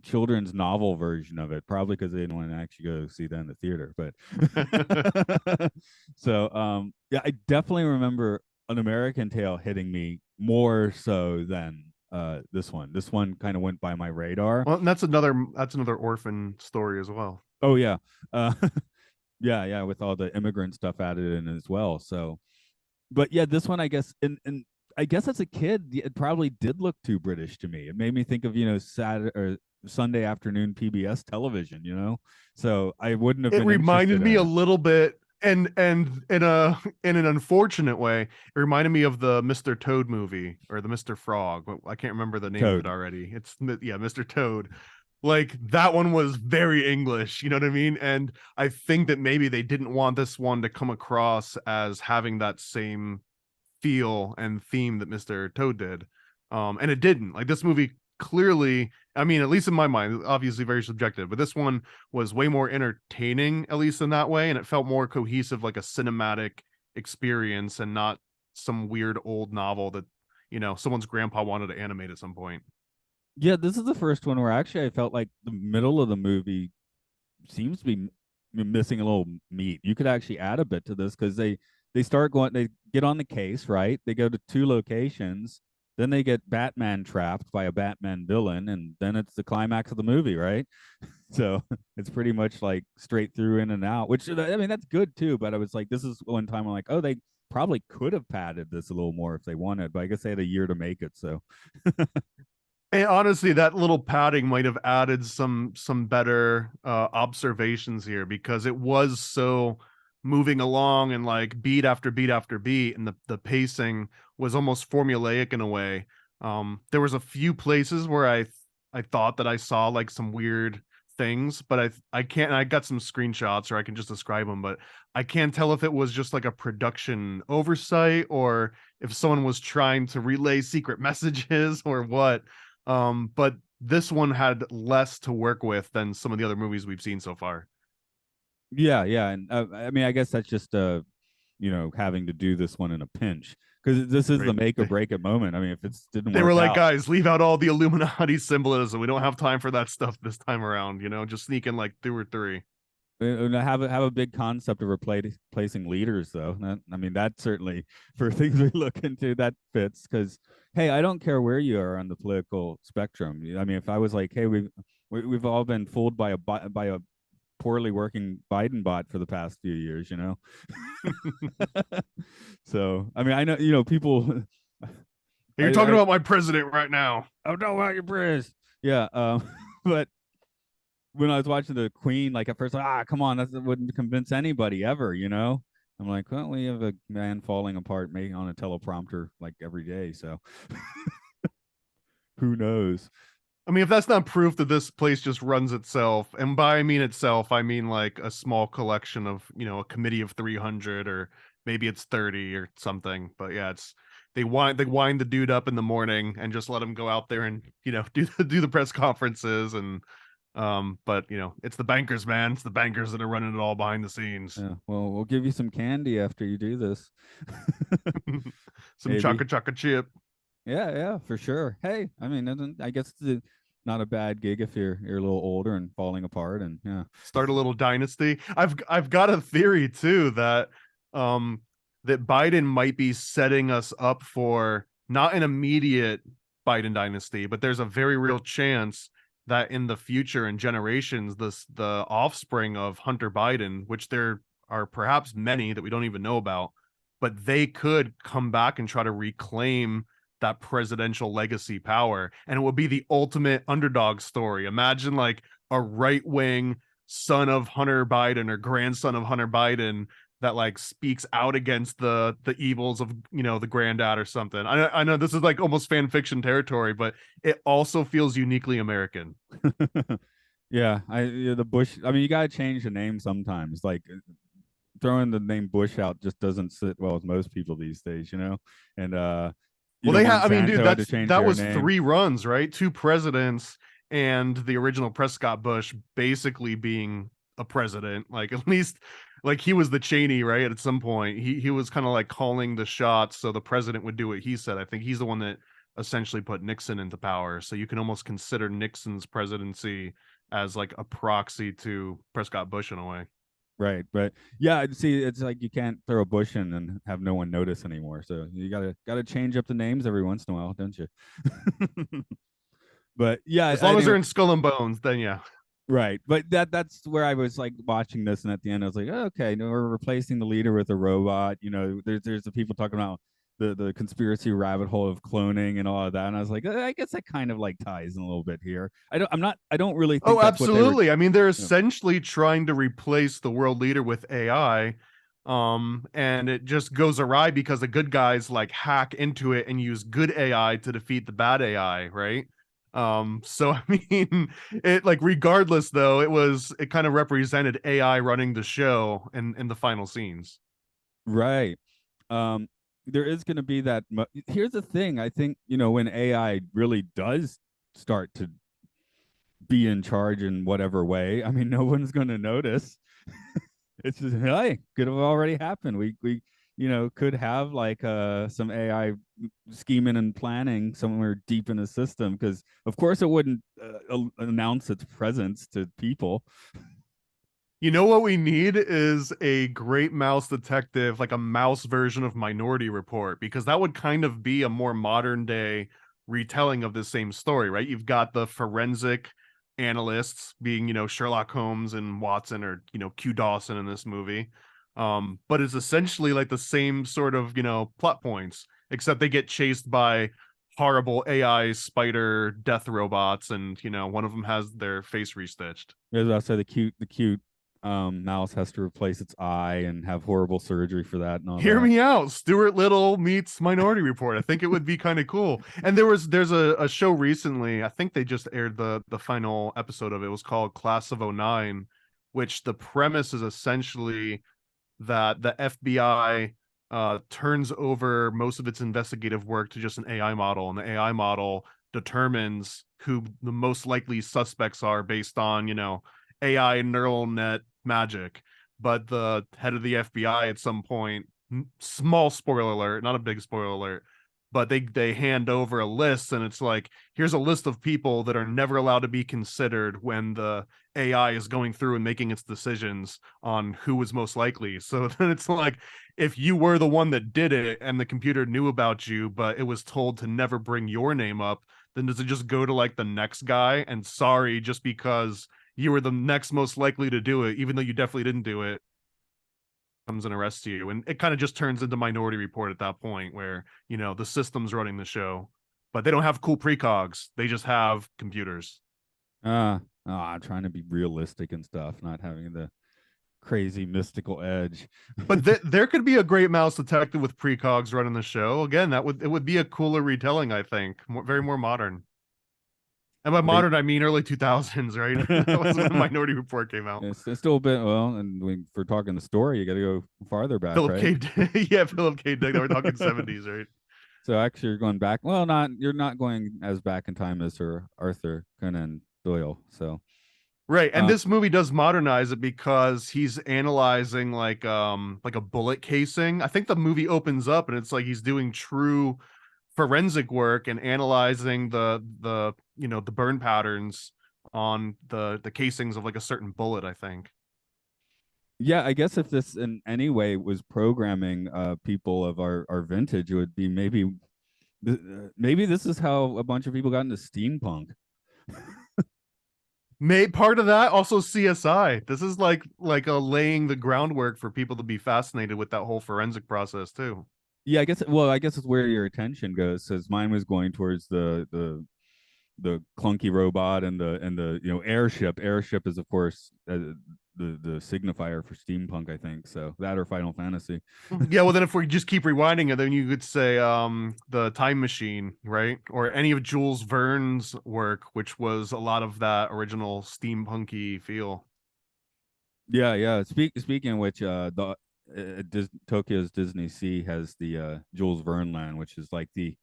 children's novel version of it, probably because they didn't want to actually go see that in the theater. But so yeah, I definitely remember an American Tail hitting me more so than this one. This one kind of went by my radar. Well, and that's another orphan story as well. Oh yeah. Uh yeah, with all the immigrant stuff added in as well. So but yeah, this one I guess and I guess as a kid it probably did look too British to me. It made me think of, Saturday or Sunday afternoon PBS television, So I wouldn't have It been reminded interested me in a it. little bit, and in an unfortunate way, it reminded me of the Mr. Toad movie or the Mr. Frog. I can't remember the name of it Toad. already. It's yeah, Mr. Toad, Like that one was very English, you know what I mean? And I think that maybe they didn't want this one to come across as having that same feel and theme that Mr. Toad did. And it didn't. Like this movie clearly, I mean, at least in my mind, obviously very subjective, but this one was way more entertaining, at least in that way, and it felt more cohesive, like a cinematic experience and not some weird old novel that, someone's grandpa wanted to animate at some point. Yeah, this is the first one where actually I felt like the middle of the movie seems to be missing a little meat. You could actually add a bit to this because they start going, they get on the case, right? They go to two locations, then they get Batman trapped by a Batman villain, and then it's the climax of the movie, right? So it's pretty much like straight through in and out, which I mean that's good too. But I was like, this is one time I'm like, oh, they probably could have padded this a little more if they wanted, but I guess they had a year to make it. So And honestly, that little padding might have added some better observations here because it was so moving along and like beat after beat after beat, and the pacing was almost formulaic in a way. There was a few places where I thought that I saw like some weird things, but I can't. I got some screenshots, or I can just describe them, but I can't tell if it was just like a production oversight or if someone was trying to relay secret messages or what. But this one had less to work with than some of the other movies we've seen so far. yeah, yeah, and I mean, I guess that's just having to do this one in a pinch because this is the Right? make or break it moment. I mean, if it didn't They were work like, out, guys, leave out all the Illuminati symbolism. We don't have time for that stuff this time around. Just sneak in like two or three. have a big concept of replacing leaders though. I mean, that certainly for things we look into that fits because hey, I don't care where you are on the political spectrum. I mean, if I was like, hey, we've all been fooled by a poorly working Biden bot for the past few years, So I mean, I know people. You're talking about my president right now. I don't know about your Briz. Yeah, but when I was watching the Queen, like at first, like, come on, that wouldn't convince anybody ever. I'm like, well, we have a man falling apart maybe on a teleprompter like every day, so who knows? I mean, if that's not proof that this place just runs itself, and by I mean itself, I mean like a small collection of, a committee of 300, or maybe it's 30 or something. But yeah, they wind the dude up in the morning and just let him go out there and, do the press conferences and but it's the bankers, man. It's the bankers that are running it all behind the scenes. Yeah, well, we'll give you some candy after you do this. Some Maybe. chaka chip. Yeah, yeah, for sure. Hey, I mean, I guess it's not a bad gig if you're a little older and falling apart, and yeah. Start a little dynasty. I've got a theory too um that Biden might be setting us up for not an immediate Biden dynasty, but there's a very real chance that in the future and generations, the offspring of Hunter Biden, which there are perhaps many that we don't even know about, but they could come back and try to reclaim that presidential legacy power, and it would be the ultimate underdog story. Imagine like a right-wing son of Hunter Biden or grandson of Hunter Biden that like speaks out against the evils of, the granddad or something. I know this is like almost fan fiction territory, but it also feels uniquely American. Yeah, the Bush. I mean, you gotta change the name sometimes. Like throwing the name Bush out just doesn't sit well with most people these days. And Well, they have. I mean, dude, Monsanto had to change that their was name. 3 runs, right? 2 presidents, and the original Prescott Bush basically being a president. Like at least, like he was the Cheney, right? At some point, he was kind of like calling the shots, so the president would do what he said. I think he's the one that essentially put Nixon into power. So you can almost consider Nixon's presidency as like a proxy to Prescott Bush in a way. Right, but yeah, see, it's like you can't throw a bush in and have no one notice anymore. So you gotta change up the names every once in a while, don't you? But yeah, As long as they're anyway, in Skull and Bones, then yeah. right. But that's where I was like watching this, and at the end, I was like, oh, okay, no, we're replacing the leader with a robot. There's the people talking about the conspiracy rabbit hole of cloning and all of that, and I was like, I guess that kind of like ties in a little bit here. I don't really think Oh, that's what they were. absolutely. I mean, they're You know, essentially trying to replace the world leader with AI. And it just goes awry because the good guys like hack into it and use good AI to defeat the bad AI, right? So I mean, it like regardless though, it kind of represented AI running the show in the final scenes. Right. Um, there is going to be that. Here's the thing. I think, when AI really does start to be in charge in whatever way, I mean, no one's going to notice. It's just, hey, could have already happened. We could have like some AI scheming and planning somewhere deep in the system, because of course it wouldn't announce its presence to people. You know what we need is a great mouse detective, like a mouse version of Minority Report, because that would kind of be a more modern day retelling of the same story, right? You've got the forensic analysts being, Sherlock Holmes and Watson, or, Q Dawson in this movie. But it's essentially like the same sort of, plot points, except they get chased by horrible AI spider death robots, and, one of them has their face restitched. As I said, the cute mouse has to replace its eye and have horrible surgery for that and all Hear that. me out. Stuart Little meets Minority Report. I think it would be kind of cool. And there's a show recently. I think they just aired the final episode of it. It was called Class of '09, which the premise is essentially that the FBI turns over most of its investigative work to just an AI model, and the AI model determines who the most likely suspects are based on, AI neural net magic. But the head of the FBI at some point, small spoiler alert, not a big spoiler alert, but they hand over a list, and it's like, here's a list of people that are never allowed to be considered when the AI is going through and making its decisions on who was most likely. So then it's like, if you were the one that did it and the computer knew about you, but it was told to never bring your name up, then does it just go to like the next guy? And sorry, just because you were the next most likely to do it, even though you definitely didn't do it, comes and arrests you. And it kind of just turns into Minority Report at that point, where, the system's running the show, but they don't have cool precogs. They just have computers. I'm trying to be realistic and stuff, not having the crazy mystical edge. But there could be a great mouse detective with precogs running the show. Again, it would be a cooler retelling, I think. Very more modern. And by They modern, I mean early 2000s, right? That was when Minority Report came out. it's still a bit, well, and for talking the story, you got to go farther back, Philip right? K. Yeah, Philip K. Dick. We're talking 70s, right? So actually, you're going back. Well, not you're not going as back in time as Sir Arthur Conan Doyle. So, Right. And uh, this movie does modernize it because he's analyzing like a bullet casing. I think the movie opens up and it's like he's doing true forensic work and analyzing the burn patterns on the casings of like a certain bullet, I think. yeah, I guess if this in any way was programming people of our vintage, it would be maybe this is how a bunch of people got into steampunk. May part of that also CSI. This is like a laying the groundwork for people to be fascinated with that whole forensic process too. Yeah, I guess. Well, I guess it's where your attention goes. Because mine was going towards the clunky robot and the airship. Airship is of course the signifier for steampunk, I think. So that or Final Fantasy. Yeah, well then if we just keep rewinding it, then you could say the Time Machine, right? Or any of Jules Verne's work, which was a lot of that original steampunky feel. Yeah, yeah. Speaking of which, Tokyo's Disney Sea has the Jules Verne land, which is like the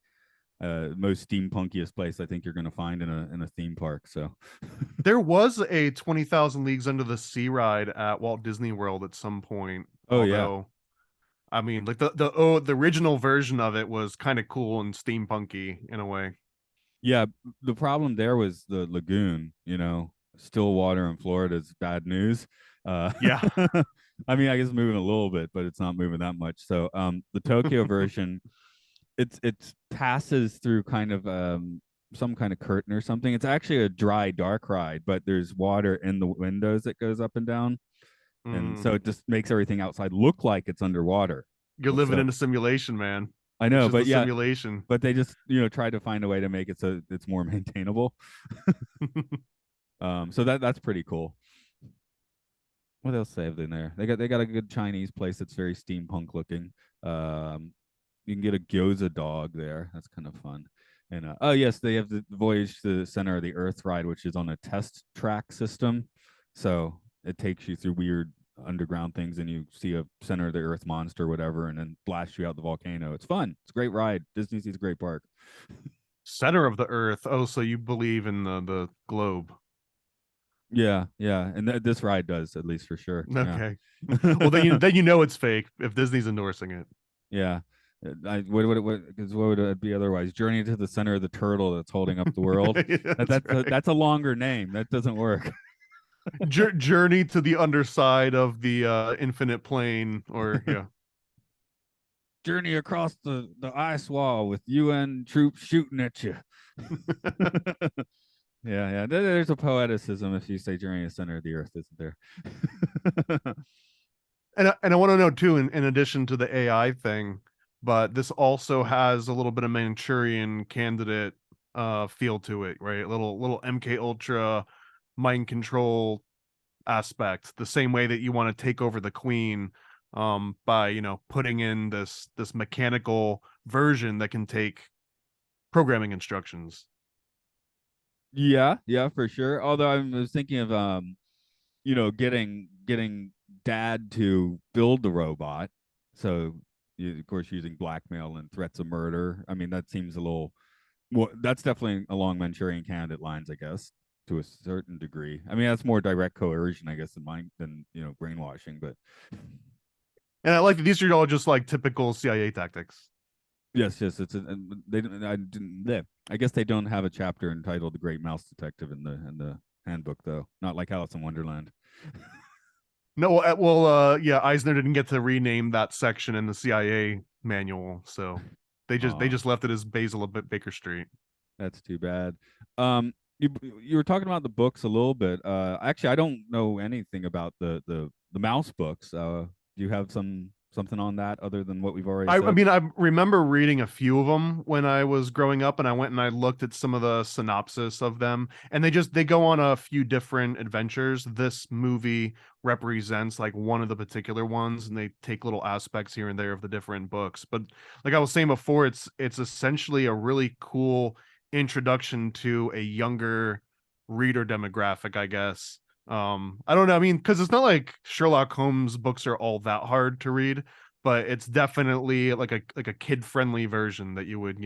most steampunkiest place I think you're going to find in a theme park. So, There was a 20,000 Leagues Under the Sea ride at Walt Disney World at some point, oh yeah, although I mean, like the original version of it was kind of cool and steampunky in a way. yeah. The problem there was the lagoon. Still water in Florida is bad news. Uh, Yeah. I mean, I guess moving a little bit, but it's not moving that much. So, the Tokyo version, it's passes through kind of some kind of curtain or something. It's actually a dry, dark ride, but there's water in the windows that goes up and down, and Mm. so it just makes everything outside look like it's underwater. You're living So in a simulation, man. I It's know, just but a yeah, simulation. but they just try to find a way to make it so it's more maintainable. So that's pretty cool. What else they have in there? They got a good Chinese place that's very steampunk looking. You can get a gyoza dog there. That's kind of fun. And oh yes, they have the Voyage to the Center of the Earth ride, which is on a test track system. So it takes you through weird underground things, and you see a center of the Earth monster, or whatever, and then blasts you out the volcano. It's fun. It's a great ride. Disney's a great park. Center of the Earth. Oh, so you believe in the globe? Yeah, yeah, and this ride does, at least for sure. Yeah. Okay. Well, then you know it's fake if Disney's endorsing it. Yeah. What would it be otherwise? Journey to the Center of the Turtle that's holding up the world. That's right. That's a longer name. That doesn't work. Journey to the underside of the infinite plane, or yeah. Journey across the ice wall with UN troops shooting at you. Yeah, yeah. There's a poeticism if you say journey to the center of the earth, isn't there? And I want to know too, in addition to the AI thing, but this also has a little bit of Manchurian Candidate feel to it, right? Little MK Ultra mind control aspect, the same way that you want to take over the queen by, putting in this mechanical version that can take programming instructions. Yeah, yeah, for sure. Although I was thinking of getting dad to build the robot. So of course using blackmail and threats of murder. I mean, that seems a little well, that's definitely along Manchurian Candidate lines, I guess, to a certain degree. I mean, that's more direct coercion, I guess, than brainwashing. But And I like that these are all just like typical CIA tactics. yes, yes, they I guess they don't have a chapter entitled "The Great Mouse Detective" in the handbook, though. Not like Alice in Wonderland. No, yeah, Eisner didn't get to rename that section in the CIA manual, so they just left it as Basil a bit Baker Street. That's too bad. You were talking about the books a little bit. Actually, I don't know anything about the mouse books. Do you have something on that other than what we've already I said? mean, I remember reading a few of them when I was growing up, and I went and I looked at some of the synopsis of them, and they go on a few different adventures. This movie represents like one of the particular ones, and they take little aspects here and there of the different books. But like I was saying before, it's essentially a really cool introduction to a younger reader demographic, I guess. I don't know. I mean, because it's not like Sherlock Holmes books are all that hard to read, but it's definitely like a kid friendly version that you would,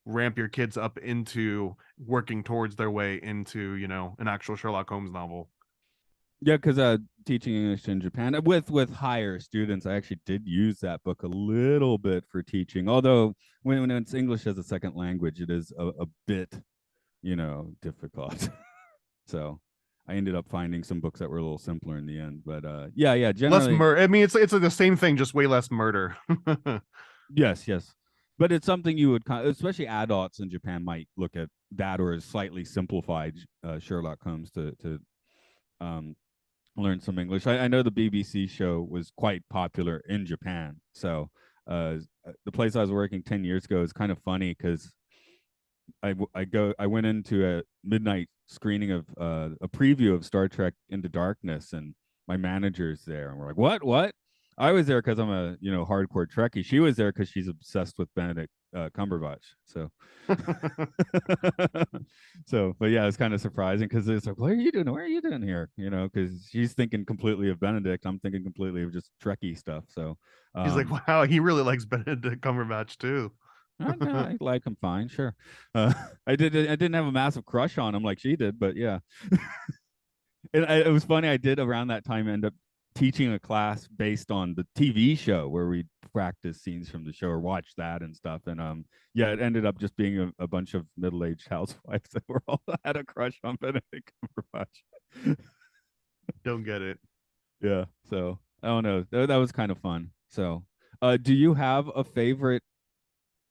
ramp your kids up into working towards their way into, an actual Sherlock Holmes novel. Yeah, because teaching English in Japan with higher students, I actually did use that book a little bit for teaching. Although when it's English as a second language, it is a bit, difficult. So I ended up finding some books that were a little simpler in the end. But yeah, yeah, Less generally, murder. I mean, it's like the same thing, just way less murder. yes, yes. But it's something you would, especially adults in Japan, might look at that or a slightly simplified Sherlock Holmes to um, learn some English. I know the BBC show was quite popular in Japan. So the place I was working 10 years ago is kind of funny because I went into a midnight screening of a preview of Star Trek Into Darkness, and my manager's there, and we're like, what? I was there because I'm a hardcore Trekkie. She was there because she's obsessed with Benedict Cumberbatch. So, but yeah, it's kind of surprising because it's like, what are you doing? What are you doing here? Because she's thinking completely of Benedict. I'm thinking completely of just Trekkie stuff. So, He's like, wow, he really likes Benedict Cumberbatch too. I like him fine, sure. I didn't have a massive crush on him like she did, but yeah. It was funny. I did around that time end up teaching a class based on the TV show where we practice scenes from the show or watch that and stuff. And yeah, it ended up just being a bunch of middle-aged housewives that were all had a crush on Benedict Cumberbatch. Don't get it. Yeah, so I don't know. That was kind of fun. So, do you have a favorite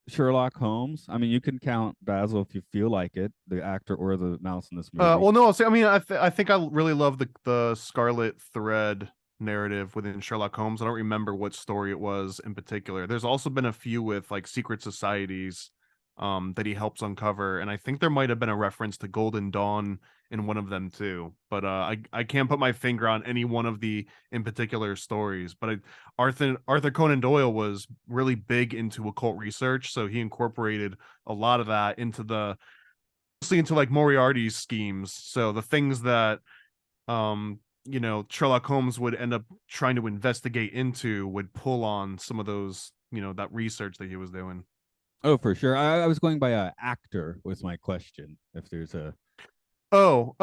Sherlock Holmes? I mean, you can count Basil if you feel like it, the actor or the mouse in this movie. Well, no, I mean, I think I really love the Scarlet Thread narrative within Sherlock Holmes. I don't remember what story it was in particular. There's also been a few with like secret societies that he helps uncover, and I think there might have been a reference to Golden Dawn in one of them too. But I can't put my finger on any one of the in particular stories. But Arthur Conan Doyle was really big into occult research, so he incorporated a lot of that into the mostly into like Moriarty's schemes. So the things that Sherlock Holmes would end up trying to investigate into would pull on some of those, that research that he was doing. Oh, for sure. I was going by actor was my question. If there's a Oh,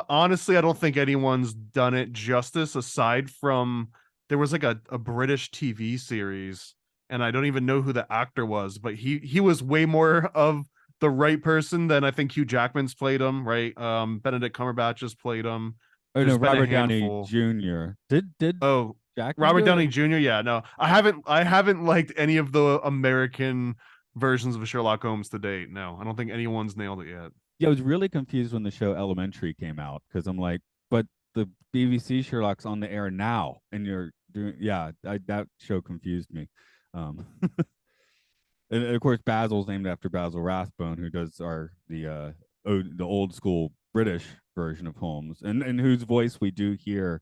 honestly, I don't think anyone's done it justice aside from there was like a British TV series, and I don't even know who the actor was, but he was way more of the right person than I think Hugh Jackman's played him, right? Benedict Cumberbatch just played him. oh no, There's been a Robert Downey handful. Jr. Did Oh, Jackman Robert do it? Downey Jr. Yeah, no, I haven't liked any of the American versions of Sherlock Holmes to date. No, I don't think anyone's nailed it yet. Yeah, I was really confused when the show Elementary came out because I'm like, but the BBC Sherlock's on the air now, and you're doing that show confused me. Um, and of course, Basil's named after Basil Rathbone, who does the old school British version of Holmes, and whose voice we do hear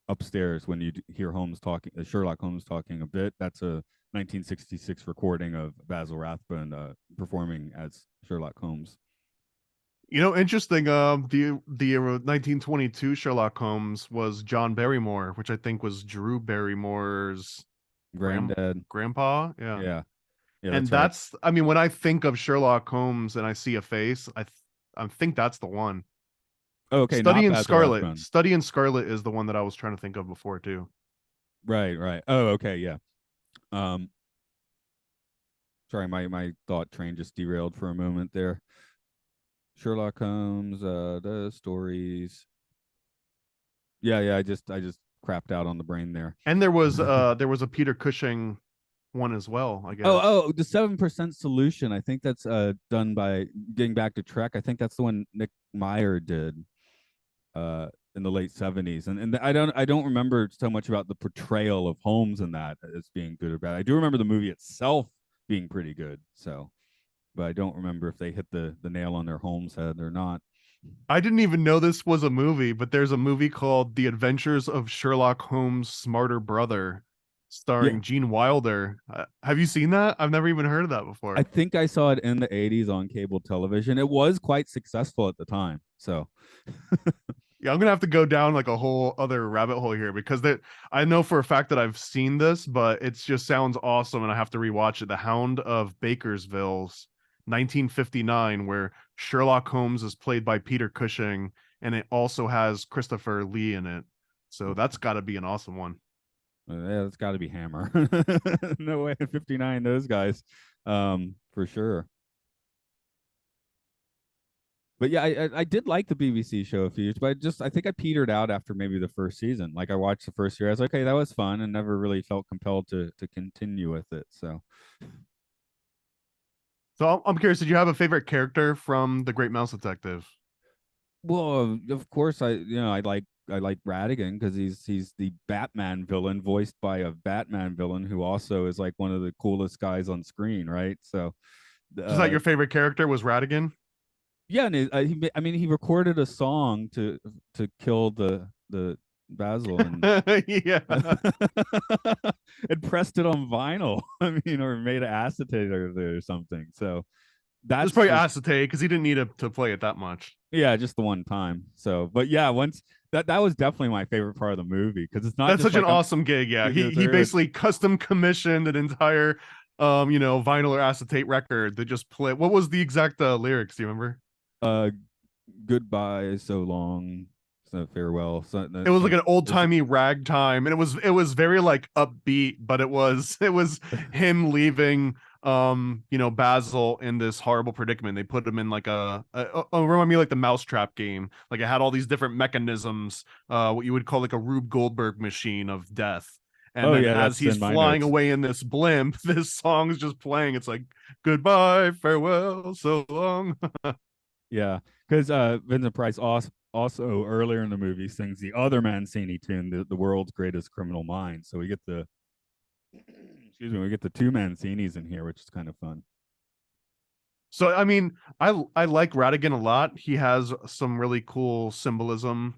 upstairs when you hear Holmes talking, Sherlock Holmes talking a bit. That's a 1966 recording of Basil Rathbone performing as Sherlock Holmes. Interesting. The 1922 Sherlock Holmes was John Barrymore, which I think was Drew Barrymore's Granddad. grandpa. Yeah, Yeah, yeah, and that's right. that's I mean, when I think of Sherlock Holmes and I see a face, I think that's the one. Oh, okay, Study not in Basil Scarlet. Rathbone. Study in Scarlet is the one that I was trying to think of before too. Right, right. Oh, okay, yeah. Um, sorry, my thought train just derailed for a moment there. Sherlock Holmes, the stories. Yeah, yeah. I just crapped out on the brain there. And there was a Peter Cushing one as well, I Oh, guess. the 7% solution. I think that's done by getting back to Trek. I think that's the one Nick Meyer did in the late 70s. And I don't remember so much about the portrayal of Holmes in that as being good or bad. I do remember the movie itself being pretty good. So, but I don't remember if they hit the nail on their Holmes head or not. I didn't even know this was a movie, but there's a movie called The Adventures of Sherlock Holmes' Smarter Brother, Yeah, starring Gene Wilder. Have you seen that? I've never even heard of that I before. think I saw it in the 80s on cable television. It was quite successful at the time. So, Yeah, I'm gonna have to go down like a whole other rabbit hole here because I know for a fact that I've seen this, but it just sounds awesome, and I have to rewatch it. The Hound of Bakersville's 1959, where Sherlock Holmes is played by Peter Cushing, and it also has Christopher Lee in it. So that's got to be an awesome one. yeah, it's got to be Hammer. No way, 59, those guys, for sure. But yeah, I did like the BBC show a few years, but I think I petered out after maybe the first season. Like I watched the first year, I was like, okay, that was fun, and never really felt compelled to continue with it. So, So I'm curious, did you have a favorite character from The Great Mouse Detective? well, of course, I like Radigan because he's the Batman villain, voiced by a Batman villain who also is like one of the coolest guys on screen, right? So, Is that uh, your favorite character was Radigan? yeah, and I mean, he recorded a song to kill the Basil and Yeah. and pressed it on vinyl. I mean, or made an acetate of it or something. So It was that's probably just acetate because he didn't need to play it that much. yeah, just the one time. So, but yeah, once that was definitely my favorite part of the movie because it's not That's just such an like I'm awesome gig. Yeah. it's He basically custom commissioned an entire vinyl or acetate record that just play. What was the exact lyrics? Do you remember? uh goodbye, so long, so farewell. So It was like some an old is timey ragtime, and it was very like upbeat, but it was him leaving Basil in this horrible predicament. They put him in like remind me like the Mousetrap game. Like it had all these different mechanisms, what you would call like a Rube Goldberg machine of death. And oh then yeah, as that's he's in my flying notes. away in this blimp, this song's just playing. It's like goodbye, farewell, so long. Yeah, because Vincent Price also earlier in the movie sings the other Mancini tune, the world's greatest criminal mind. So we get the excuse me, we get the two Mancinis in here, which is kind of fun. So I mean, I like Radigan a lot. He has some really cool symbolism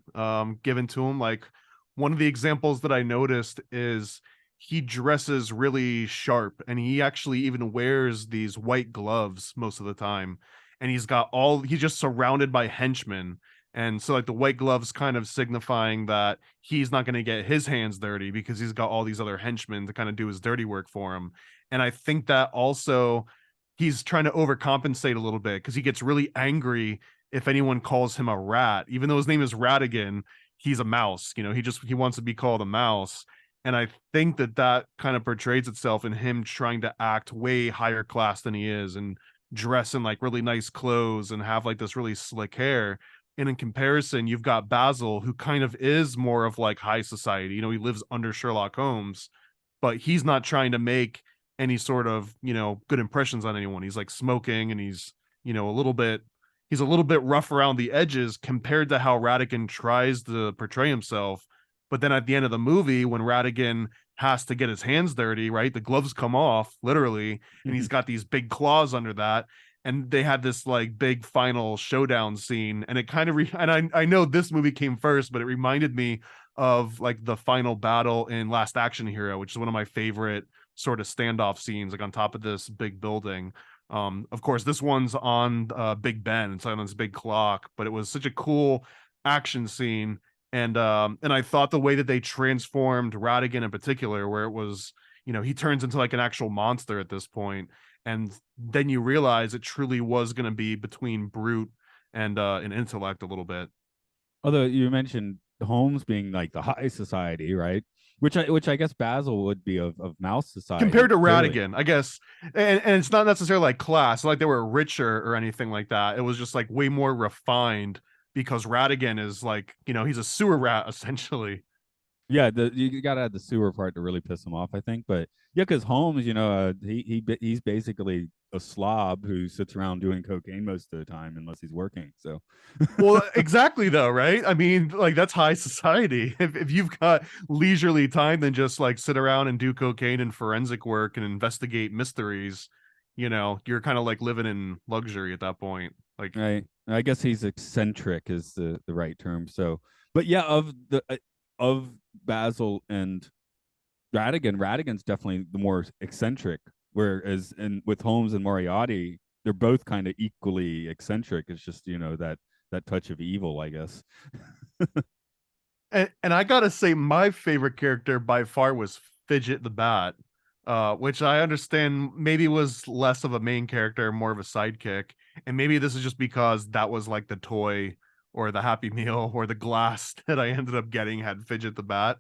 given to him. Like one of the examples that I noticed is he dresses really sharp, and he actually even wears these white gloves most of the time. And he's just surrounded by henchmen. And so like the white gloves kind of signifying that he's not going to get his hands dirty because he's got all these other henchmen to kind of do his dirty work for him. And I think that also he's trying to overcompensate a little bit because he gets really angry if anyone calls him a rat, even though his name is Radigan. He's a mouse, he wants to be called a mouse. And I think that that kind of portrays itself in him trying to act way higher class than he is and dress in like really nice clothes and have like this really slick hair. And in comparison, you've got Basil, who kind of is more of like high society. He lives under Sherlock Holmes, but he's not trying to make any sort of good impressions on anyone. He's like smoking, and he's a little bit rough around the edges compared to how Radigan tries to portray himself. But then at the end of the movie, when Radigan has to get his hands dirty, right, the gloves come off literally, and he's got these big claws under that. And they had this like big final showdown scene, and it kind of and I know this movie came first, but it reminded me of like the final battle in Last Action Hero, which is one of my favorite sort of standoff scenes, like on top of this big building. Of course, this one's on Big Ben. It's on this big clock, but it was such a cool action scene. And I thought the way that they transformed Radigan in particular, where it was, he turns into like an actual monster at this point, and then you realize it truly was going to be between brute and intellect a little bit. Although you mentioned Holmes being like the high society, right? Which I guess Basil would be of mouse Compared society, to clearly. Radigan, I guess. And it's not necessarily like class, like they were richer or anything like that. It was just like way more refined because Radigan is like, he's a sewer rat essentially. Yeah, you gotta add the sewer part to really piss him off, I think. But yeah, because Holmes, he's basically a slob who sits around doing cocaine most of the time unless he's working. So Well, exactly though, right? I mean, like that's high society. If you've got leisurely time than just like sit around and do cocaine and forensic work and investigate mysteries, you're kind of like living in luxury at that point. Like, right, I guess he's eccentric is the right term. So, but yeah, of Basil and Radigan's definitely the more eccentric. Whereas with Holmes and Moriarty, they're both kind of equally eccentric. It's just that touch of evil, I guess. and I gotta say, my favorite character by far was Fidget the Bat, which I understand maybe was less of a main character, more of a sidekick. And maybe this is just because that was like the toy or the Happy Meal or the glass that I ended up getting had Fidget the Bat.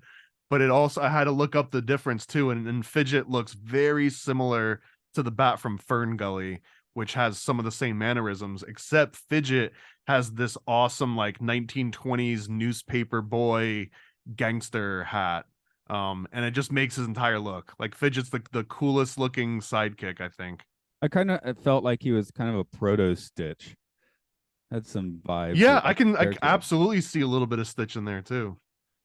But it also, I had to look up the difference too. And Fidget looks very similar to the bat from Fern Gully, which has some of the same mannerisms, except Fidget has this awesome like 1920s newspaper boy gangster hat. And it just makes his entire look. Like Fidget's the coolest looking sidekick, I think. I kind of felt like he was kind of a proto Stitch. Had some vibes Yeah, of I character. absolutely see a little bit of Stitch in there too.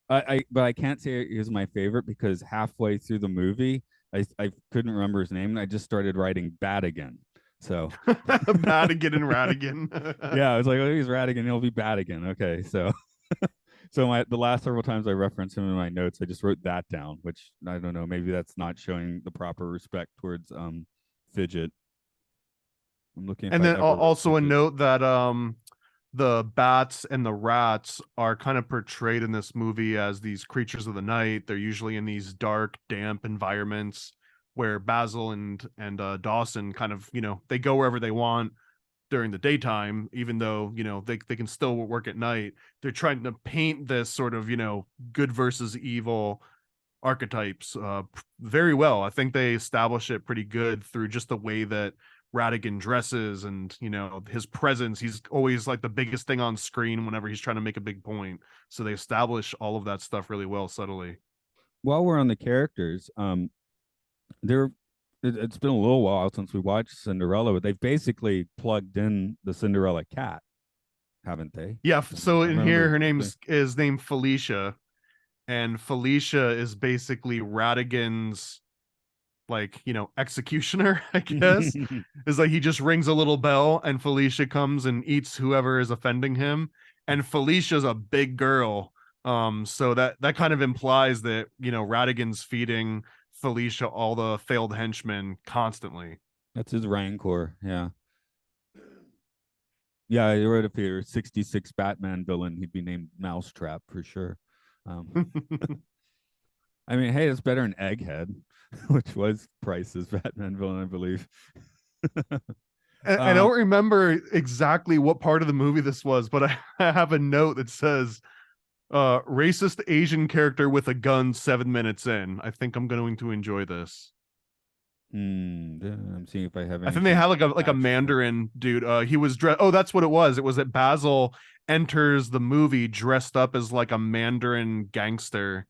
But I can't say he was my favorite because halfway through the movie, I couldn't remember his name, and I just started writing Bad again. So Madigan and Radigan. yeah, I was like, oh, he's Radigan, he'll be bad again. Okay, so the last several times I referenced him in my notes, I just wrote that down, which I don't know, maybe that's not showing the proper respect towards Fidget. I'm looking if And I then ever wrote also a Fidget. note that the bats and the rats are kind of portrayed in this movie as these creatures of the night. They're usually in these dark, damp environments where Basil and Dawson kind of, they go wherever they want during the daytime, even though, they can still work at night. They're trying to paint this sort of, good versus evil archetypes very well. I think they establish it pretty good through just the way that Radigan dresses and his presence. He's always like the biggest thing on screen whenever he's trying to make a big point. So they establish all of that stuff really well subtly. While we're on the characters, there it's been a little while since we watched Cinderella, but they've basically plugged in the Cinderella cat, haven't they? Yeah. So I in here, remember. her name's is named Felicia, and Felicia is basically Radigan's like, executioner, I guess. Is like he just rings a little bell and Felicia comes and eats whoever is offending him. And Felicia's a big girl. So that kind of implies that, Radigan's feeding Felicia all the failed henchmen constantly. That's his rancor. Yeah. Yeah, I wrote up here 66 Batman villain. He'd be named Mousetrap for sure. I mean, hey, it's better than Egghead, which was Price's Batman villain, I believe. I don't remember exactly what part of the movie this was, but I have a note that says racist Asian character with a gun 7 minutes in. I think I'm going to enjoy this. I'm seeing if I have. I think they had like a Mandarin dude. He was dressed. Oh, that's what it was. It was that Basil enters the movie dressed up as like a Mandarin gangster.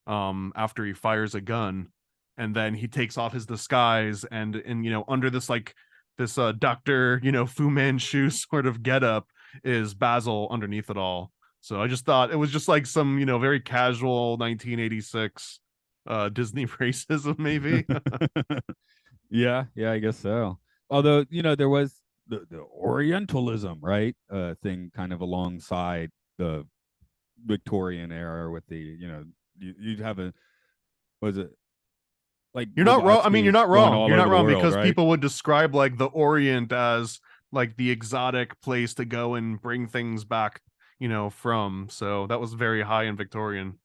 After he fires a gun, and then he takes off his disguise, and under this Dr. Fu Manchu sort of getup is Basil underneath it all. So I just thought it was just like some very casual 1986 Disney racism maybe. Yeah, I guess so. Although there was the Orientalism, right, thing kind of alongside the Victorian era with the you'd have a was it like you're not wrong. I mean, you're not wrong. You're not wrong world, because right? people would describe like the Orient as like the exotic place to go and bring things back, from. So that was very high in Victorian.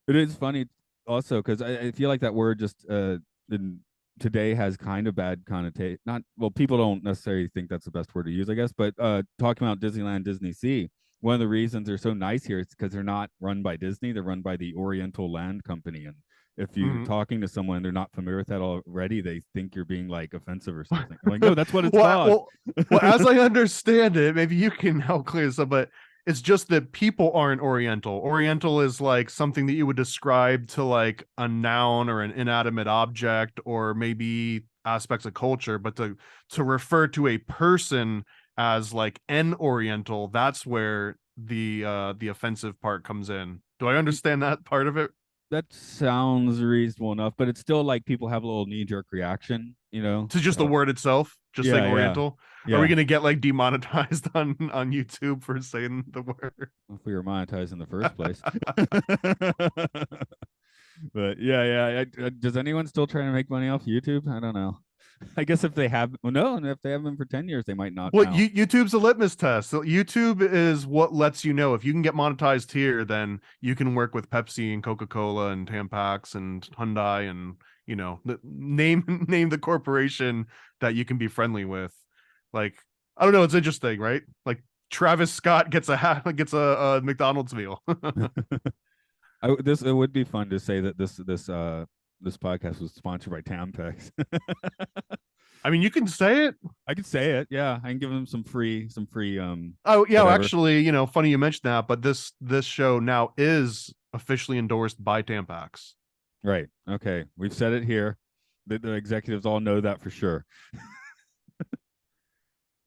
It is funny also because I feel like that word just in today has kind of bad connotation. Not well, people don't necessarily think that's the best word to use, I guess. But talking about Disneyland, Disney Sea, one of the reasons they're so nice here is because they're not run by Disney; they're run by the Oriental Land Company. And if you're talking to someone they're not familiar with that already, they think you're being like offensive or something. I'm like, no, that's what it's called. Well, as I understand it, maybe you can help clear this up, but it's just that people aren't Oriental. Oriental is like something that you would describe to like a noun or an inanimate object or maybe aspects of culture, but to refer to a person as like an Oriental, that's where the offensive part comes in. Do I understand that part of it? That sounds reasonable enough, but it's still like people have a little knee jerk reaction, To just the word itself, just saying Oriental. Are we gonna get like demonetized on YouTube for saying the word? If we were monetized in the first place. But does anyone still trying to make money off YouTube? I don't know. I guess if they have, well, no, and if they have been for 10 years, they might not. Well, YouTube's a litmus test. So YouTube is what lets you know if you can get monetized here, then you can work with Pepsi and Coca-Cola and Tampax and Hyundai and name the corporation that you can be friendly with. Like, I don't know, it's interesting, right? Like Travis Scott gets a McDonald's meal. It would be fun to say that this podcast was sponsored by Tampax. I mean, you can say it. I could say it. Yeah, I can give them some free. Oh yeah, whatever. actually, funny you mentioned that, but this show now is officially endorsed by Tampax. Right. Okay, we've said it here. The executives all know that for sure.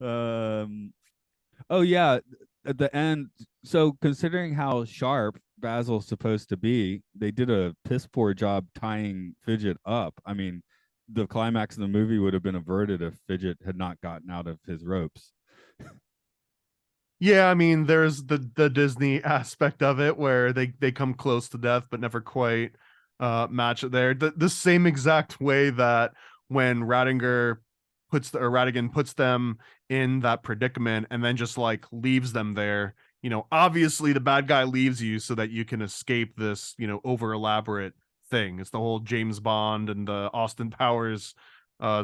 Oh yeah, at the end. So considering how sharp Basil's supposed to be, they did a piss poor job tying Fidget up. I mean, the climax of the movie would have been averted if Fidget had not gotten out of his ropes. Yeah, I mean, there's the Disney aspect of it where they come close to death but never quite match it there. The same exact way that when Radigan puts them in that predicament and then just like leaves them there. Obviously the bad guy leaves you so that you can escape this, over elaborate thing. It's the whole James Bond and the Austin Powers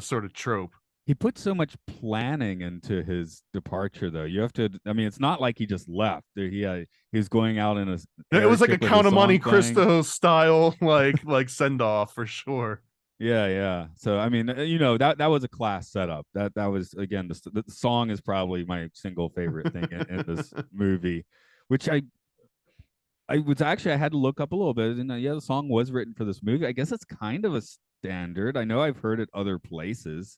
sort of trope. He put so much planning into his departure, though. You have to. I mean, it's not like he just left. He was going out in a. It was like a Count of Monte Cristo style, like send off for sure. Yeah. So I mean, that was a class setup. That was again the song is probably my single favorite thing in this movie, which I had to look up a little bit, and the song was written for this movie. I guess it's kind of a standard. I know I've heard it other places.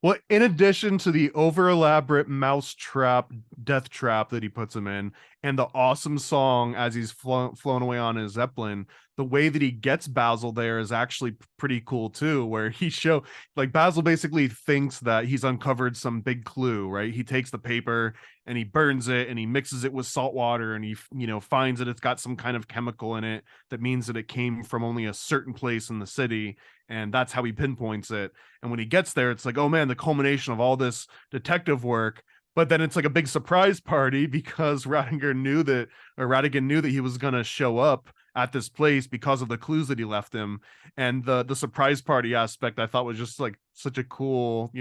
Well, in addition to the over elaborate mouse trap, death trap that he puts him in, and the awesome song as he's flown away on his Zeppelin, the way that he gets Basil there is actually pretty cool too. Where he like Basil basically thinks that he's uncovered some big clue, right? He takes the paper and he burns it and he mixes it with salt water and he, finds that it's got some kind of chemical in it that means that it came from only a certain place in the city. And that's how he pinpoints it. And when he gets there, it's like, oh man, the culmination of all this detective work. But then it's like a big surprise party because Radigan knew that he was gonna show up at this place because of the clues that he left him. And the surprise party aspect I thought was just like such a cool,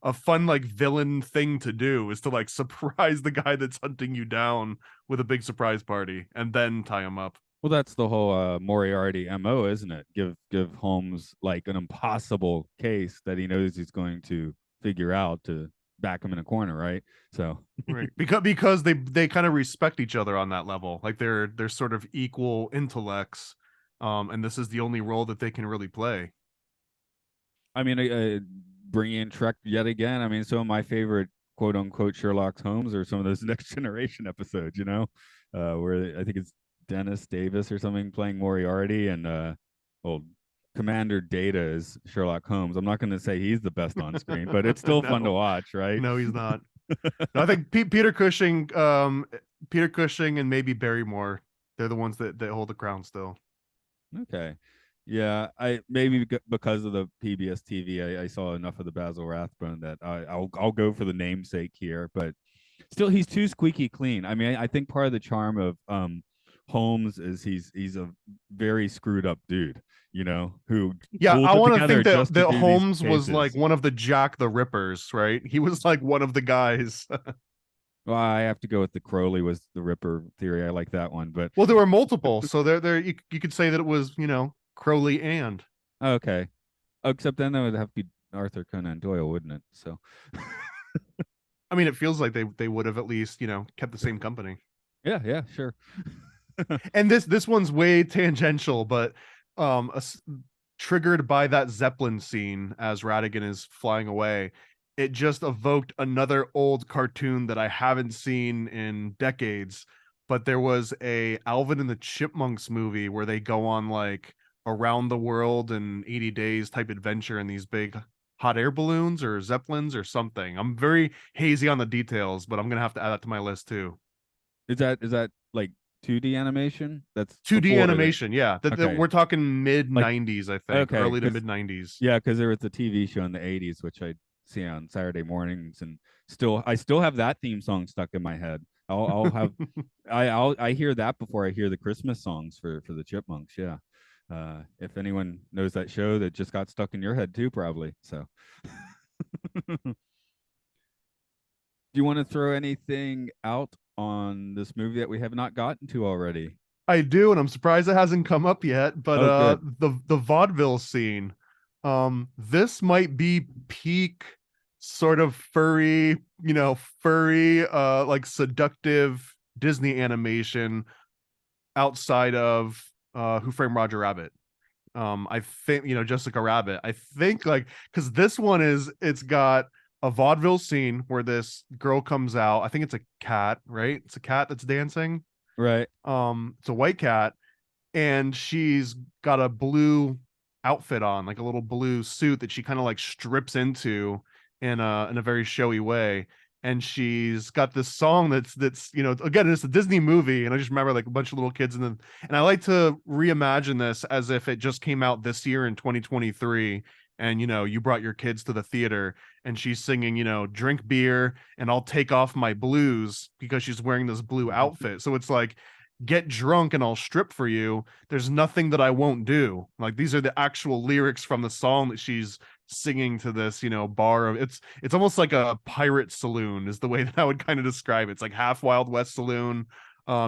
a fun like villain thing to do, is to like surprise the guy that's hunting you down with a big surprise party and then tie him up. Well, that's the whole Moriarty MO, isn't it? Give Holmes like an impossible case that he knows he's going to figure out to back him in a corner, right? So Right. Because they kind of respect each other on that level. Like they're sort of equal intellects. And this is the only role that they can really play. I mean, bringing in Trek yet again. I mean, some of my favorite quote unquote Sherlock Holmes are some of those Next Generation episodes, where I think it's Dennis Davis or something playing Moriarty, and well, Commander Data is Sherlock Holmes. I'm not going to say he's the best on screen, but it's still fun to watch, right? No, he's not. No, I think Peter Cushing, and maybe Barrymore, they're the ones that hold the crown still. Okay. Yeah, I maybe because of the PBS TV, I saw enough of the Basil Rathbone that I'll go for the namesake here, but still he's too squeaky clean. I mean, I think part of the charm of Holmes is he's a very screwed up dude, who I want to think that to Holmes was like one of the Jack the Rippers, right? He was like one of the guys. Well, I have to go with the Crowley was the Ripper theory. I like that one, but well, there were multiple, so there you could say that it was Crowley and okay, except then that would have to be Arthur Conan Doyle, wouldn't it? So, I mean, it feels like they would have at least kept the same company. Yeah, sure. And this one's way tangential, but triggered by that Zeppelin scene as Radigan is flying away, it just evoked another old cartoon that I haven't seen in decades. But there was a Alvin and the Chipmunks movie where they go on like around the world in 80 days type adventure in these big hot air balloons or Zeppelins or something. I'm very hazy on the details, but I'm gonna have to add that to my list too. Is that like 2D animation? That's 2D animation, yeah. Okay. We're talking mid 90s, I think, okay, early to mid 90s. Yeah, because there was the TV show in the 80s, which I see on Saturday mornings, and I still have that theme song stuck in my head. I'll have I hear that before I hear the Christmas songs for the Chipmunks. Yeah. If anyone knows that show, that just got stuck in your head too, probably. So, do you want to throw anything out on this movie that we have not gotten to already? I do, and I'm surprised it hasn't come up yet. But the vaudeville scene, this might be peak sort of furry, like seductive Disney animation outside of Who Framed Roger Rabbit. I think Jessica Rabbit. I think like because this one it's got a vaudeville scene where this girl comes out. I think it's a cat, right? It's a cat that's dancing. Right. It's a white cat, and she's got a blue outfit on, like a little blue suit that she kind of like strips into in a very showy way. And she's got this song that's again, it's a Disney movie, and I just remember like a bunch of little kids, and I like to reimagine this as if it just came out this year in 2023, and you brought your kids to the theater, and she's singing drink beer and I'll take off my blues, because she's wearing this blue outfit. So it's like, get drunk and I'll strip for you, there's nothing that I won't do. Like, these are the actual lyrics from the song that she's singing to this bar of it's almost like a pirate saloon is the way that I would kind of describe it. It's like half Wild West saloon,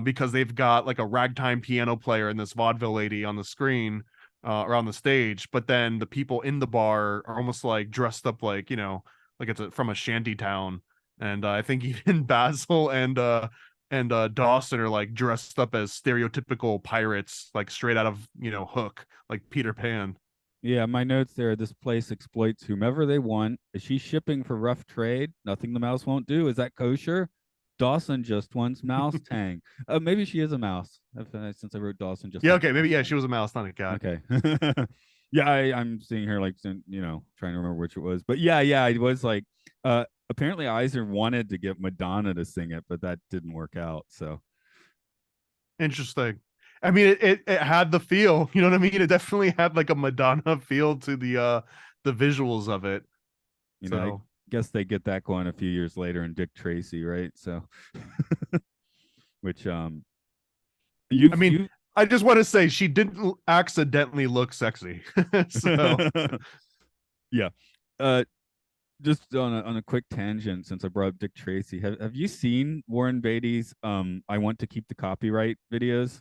because they've got like a ragtime piano player and this vaudeville lady on the screen, or on the stage, but then the people in the bar are almost like dressed up like like it's from a shanty town. And I think even Basil and Dawson are like dressed up as stereotypical pirates, like straight out of Hook, like Peter Pan. Yeah, my notes there. This place exploits whomever they want. Is she shipping for rough trade? Nothing the mouse won't do. Is that kosher? Dawson just wants mouse tang. Maybe she is a mouse. Since I wrote Dawson just Yeah, wants okay, maybe mouse yeah, tang. she was a mouse, not a cat. Okay. Yeah, I'm seeing her like, trying to remember which it was. But yeah, it was like apparently Eisner wanted to get Madonna to sing it, but that didn't work out. So, Interesting. I mean, it had the feel, you know what I mean? It definitely had like a Madonna feel to the visuals of it. I So guess they get that going a few years later in Dick Tracy, right? So, which I you've mean, you I just want to say she didn't accidentally look sexy. So yeah. Uh just on a quick tangent, since I brought up Dick Tracy, have you seen Warren Beatty's I Want to Keep the Copyright videos?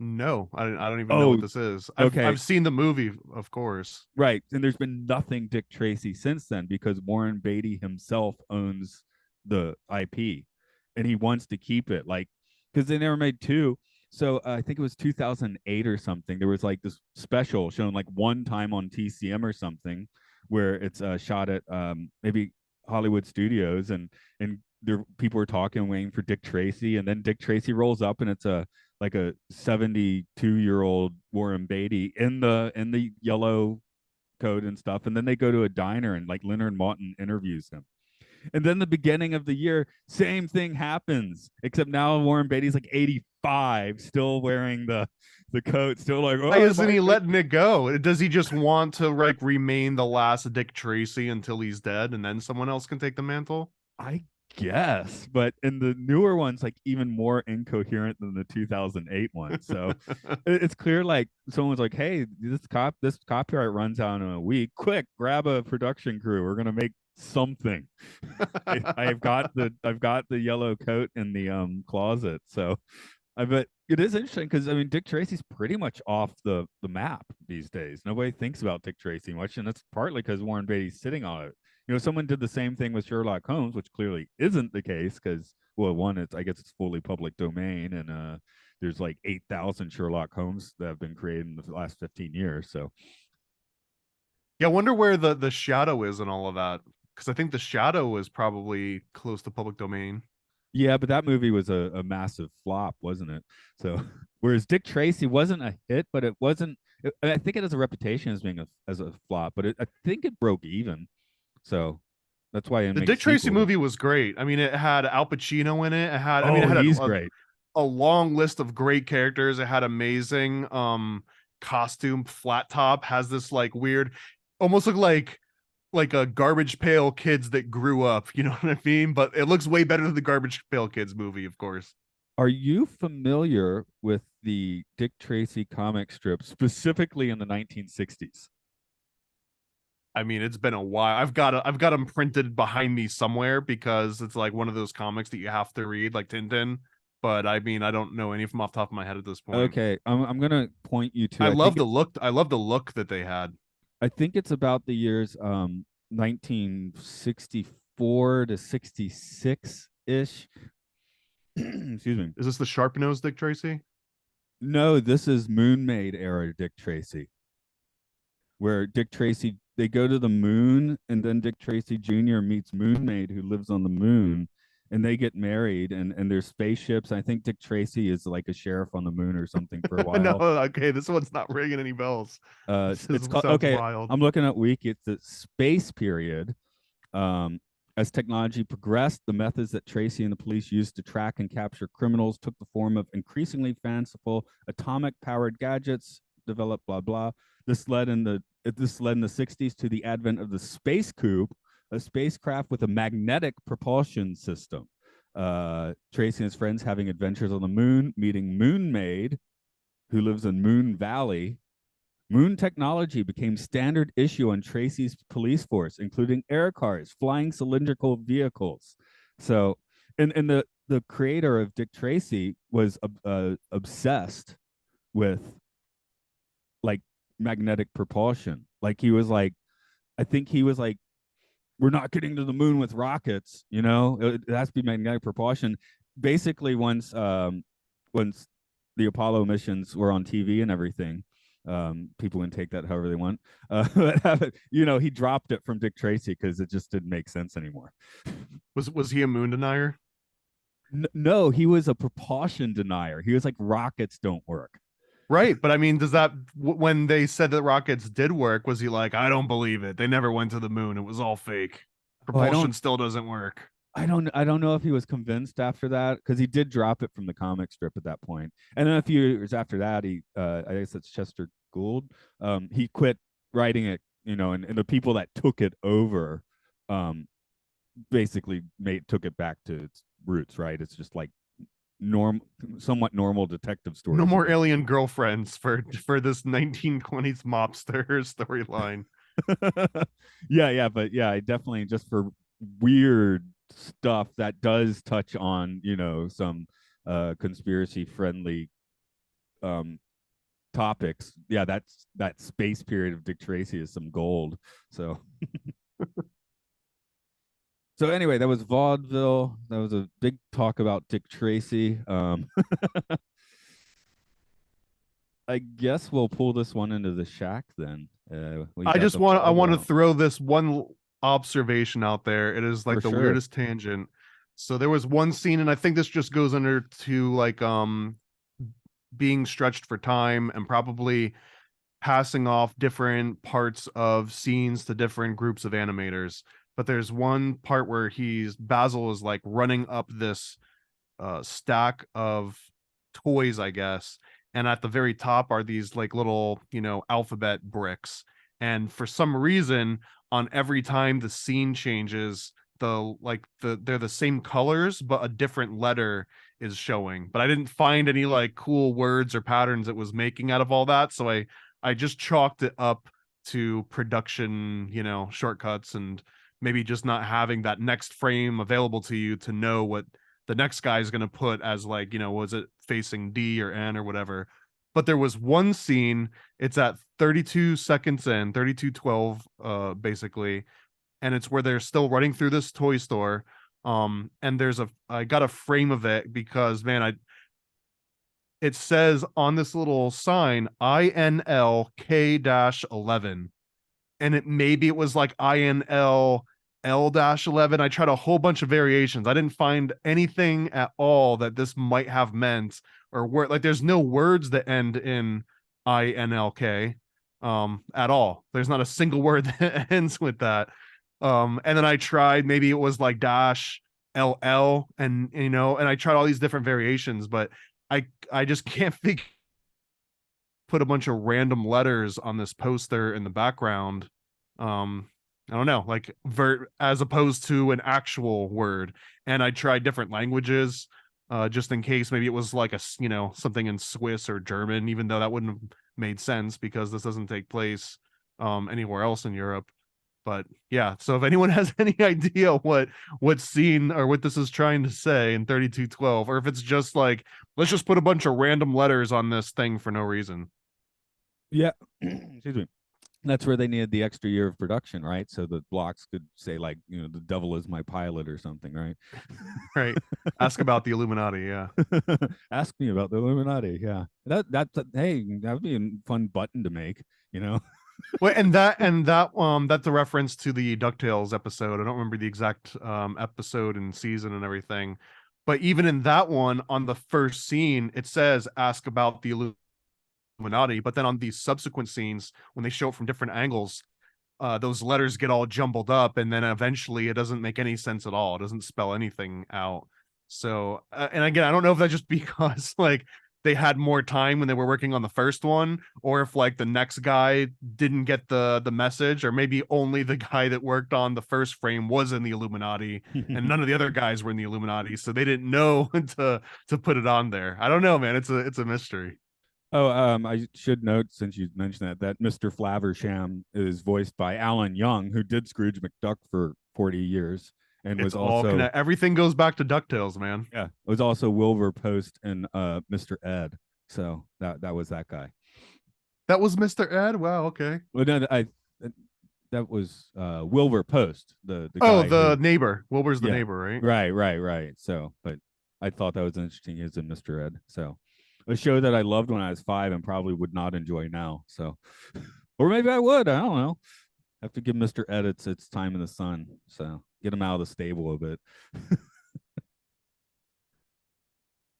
no, I don't even know what Oh, this is. okay. I've seen the movie, of course. Right. And there's been nothing Dick Tracy since then because Warren Beatty himself owns the IP and he wants to keep it. Like, because they never made two. So I think it was 2008 or something. There was like this special shown like one time on TCM or something where it's shot at maybe Hollywood Studios, and there people were talking, waiting for Dick Tracy, and then Dick Tracy rolls up and it's a like a 72-year-old Warren Beatty in the yellow code and stuff. And then they go to a diner and like Leonard Maltin interviews him. And then the beginning of the year, same thing happens, except now Warren Beatty's like 85, still wearing the coat, still like, Why oh, isn't he letting it go? Does he just want to like remain the last Dick Tracy until he's dead and then someone else can take the mantle? I guess, but in the newer ones, like even more incoherent than the 2008 one. So it's clear, like someone's like, "Hey, this copyright runs out in a week. Quick, grab a production crew. We're gonna make something." I've got the yellow coat in the closet. So I bet it is interesting because I mean Dick Tracy's pretty much off the map these days. Nobody thinks about Dick Tracy much, and that's partly because Warren Beatty's sitting on it. Someone did the same thing with Sherlock Holmes, which clearly isn't the case because, well, one, it's I guess it's fully public domain, and there's like 8,000 Sherlock Holmes that have been created in the last 15 years. So Yeah, I wonder where the shadow is and all of that. Because I think the shadow is probably close to public domain. yeah, but that movie was a massive flop, wasn't it? So whereas Dick Tracy wasn't a hit, but it wasn't. I think it has a reputation as being as a flop, but I think it broke even. So that's why it The makes Dick Tracy sequels. movie was great. I mean, it had Al Pacino in it. It Oh, had he's great. a long list of great characters. It had amazing costume. Flat Top has this like weird, almost look like a Garbage Pail Kids that grew up. You know what I mean? But it looks way better than the Garbage Pail Kids movie, of course. Are you familiar with the Dick Tracy comic strip, specifically in the 1960s? I mean, it's been a while. I've got them printed behind me somewhere because it's like one of those comics that you have to read, like Tintin. But I mean, I don't know any of them off the top of my head at this point. Okay, I'm gonna point you to. I think I love the look that they had. it's about the years 1964 to 66 ish. Excuse me. Is this the sharp nosed Dick Tracy? No, this is Moon Maid era Dick Tracy, where Dick Tracy they go to the moon, and then Dick Tracy Jr. meets Moon Maid, who lives on the moon, and they get married, and there's spaceships. I think Dick Tracy is like a sheriff on the moon or something for a No, while. okay, this one's not ringing any bells. It's called Sounds okay. wild. I'm looking at Wiki. It's the space period. Um, as technology progressed, the methods that Tracy and the police used to track and capture criminals took the form of increasingly fanciful atomic-powered gadgets. Developed blah blah. This led in the 60s to the advent of the space coupe, a spacecraft with a magnetic propulsion system. Tracy and his friends having adventures on the moon, meeting Moon Maid, who lives in Moon Valley. Moon technology became standard issue on Tracy's police force, including air cars, flying cylindrical vehicles. So, and the creator of Dick Tracy was obsessed with like magnetic propulsion. Like he was like, I think he was like, we're not getting to the moon with rockets. It has to be magnetic propulsion. Basically, once the Apollo missions were on TV and everything, People can take that however they want. He dropped it from Dick Tracy because it just didn't make sense anymore. Was he a moon denier? No, he was a propulsion denier. He was like, rockets don't work. Right, but I mean, does that when they said that rockets did work, was he like, I don't believe it. They never went to the moon. It was all fake. Oh, Propulsion still doesn't work. I don't know if he was convinced after that because he did drop it from the comic strip at that point. And then a few years after that, I guess it's Chester Gould. He quit writing it, and the people that took it over, basically took it back to its roots. Right? It's just like somewhat normal detective stories. No more alien girlfriends for this 1920s mobster storyline. But I definitely, just for weird stuff that does touch on some conspiracy friendly topics. Yeah, that space period of Dick Tracy is some gold. So so anyway, that was Vaudeville. That was a big talk about Dick Tracy. I guess we'll pull this one into the shack then. I want to throw this one observation out there. It is like the weirdest tangent. So there was one scene, and I think this just goes under to like being stretched for time and probably passing off different parts of scenes to different groups of animators. But there's one part where Basil is like running up this stack of toys, I guess, and at the very top are these like little alphabet bricks, and for some reason on every time the scene changes, they're the same colors but a different letter is showing. But I didn't find any like cool words or patterns it was making out of all that, so I just chalked it up to production shortcuts, and maybe just not having that next frame available to you to know what the next guy is going to put as like, was it facing D or N or whatever. But there was one scene, it's at 32 seconds in, 32:12 basically, and it's where they're still running through this toy store. And I got a frame of it because, man, it says on this little sign INLK-11, and maybe it was like INL L-11. I tried a whole bunch of variations. I didn't find anything at all that this might have meant, or word. Like there's no words that end in INLK at all. There's not a single word that ends with that. And then I tried, maybe it was like dash LL, and and I tried all these different variations, but I just can't put a bunch of random letters on this poster in the background. I don't know, like as opposed to an actual word. And I tried different languages, just in case maybe it was like something in Swiss or German, even though that wouldn't have made sense because this doesn't take place anywhere else in Europe. But yeah, so if anyone has any idea what scene or what this is trying to say in 32:12, or if it's just like, let's just put a bunch of random letters on this thing for no reason. Yeah. Excuse me. That's where they needed the extra year of production, right? So the blocks could say like, the devil is my pilot or something, right? Right. Ask about the Illuminati, yeah. Ask me about the Illuminati, yeah. Hey, that would be a fun button to make, Well, and that's a reference to the DuckTales episode. I don't remember the exact episode and season and everything, but even in that one, on the first scene, it says ask about the Illuminati, but then on these subsequent scenes, when they show it from different angles, those letters get all jumbled up, and then eventually it doesn't make any sense at all. It doesn't spell anything out. So, and again, I don't know if that's just because like they had more time when they were working on the first one, or if like the next guy didn't get the message, or maybe only the guy that worked on the first frame was in the Illuminati and none of the other guys were in the Illuminati, so they didn't know to put it on there. I don't know, man. It's a mystery. Oh, I should note, since you mentioned that Mr. Flaversham is voiced by Alan Young, who did Scrooge McDuck for 40 years and was also everything goes back to DuckTales, man. Yeah, it was also Wilbur Post and Mr. Ed. So that was that guy. That was Mr. Ed. Wow. Okay. Well, no, that was Wilbur Post, the guy the neighbor. Wilbur's the neighbor, right? Right. So, but I thought that was interesting. He was in Mr. Ed. So, a show that I loved when I was 5 and probably would not enjoy now. So, or maybe I would. I don't know. I have to give Mr. Edits its time in the sun. So get him out of the stable a bit.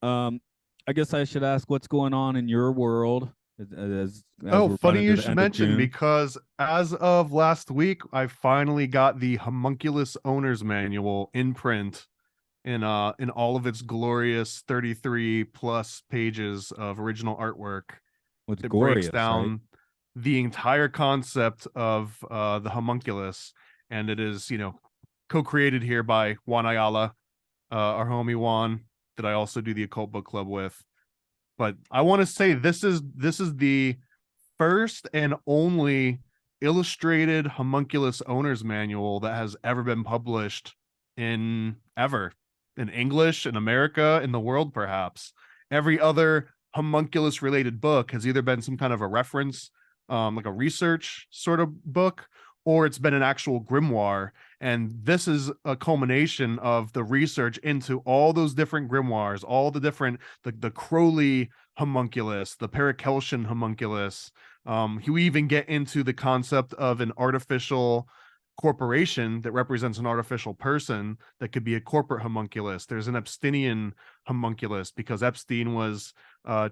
I guess I should ask what's going on in your world as Oh, we're funny running to you the should end of mention, June. because as of last week, I finally got the Homunculus Owner's Manual in print in all of its glorious 33 plus pages of original artwork. It's It breaks glorious, right? down the entire concept of the homunculus, and it is, co-created here by Juan Ayala, our homie Juan, that I also do the Occult Book Club with. But I want to say this is the first and only illustrated homunculus owner's manual that has ever been published in English, in America, in the world, perhaps. Every other homunculus related book has either been some kind of a reference, like a research sort of book, or it's been an actual grimoire. And this is a culmination of the research into all those different grimoires, all the different, the Crowley homunculus, the Paracelsian homunculus. We even get into the concept of an artificial corporation that represents an artificial person that could be a corporate homunculus. There's an Epsteinian homunculus because Epstein was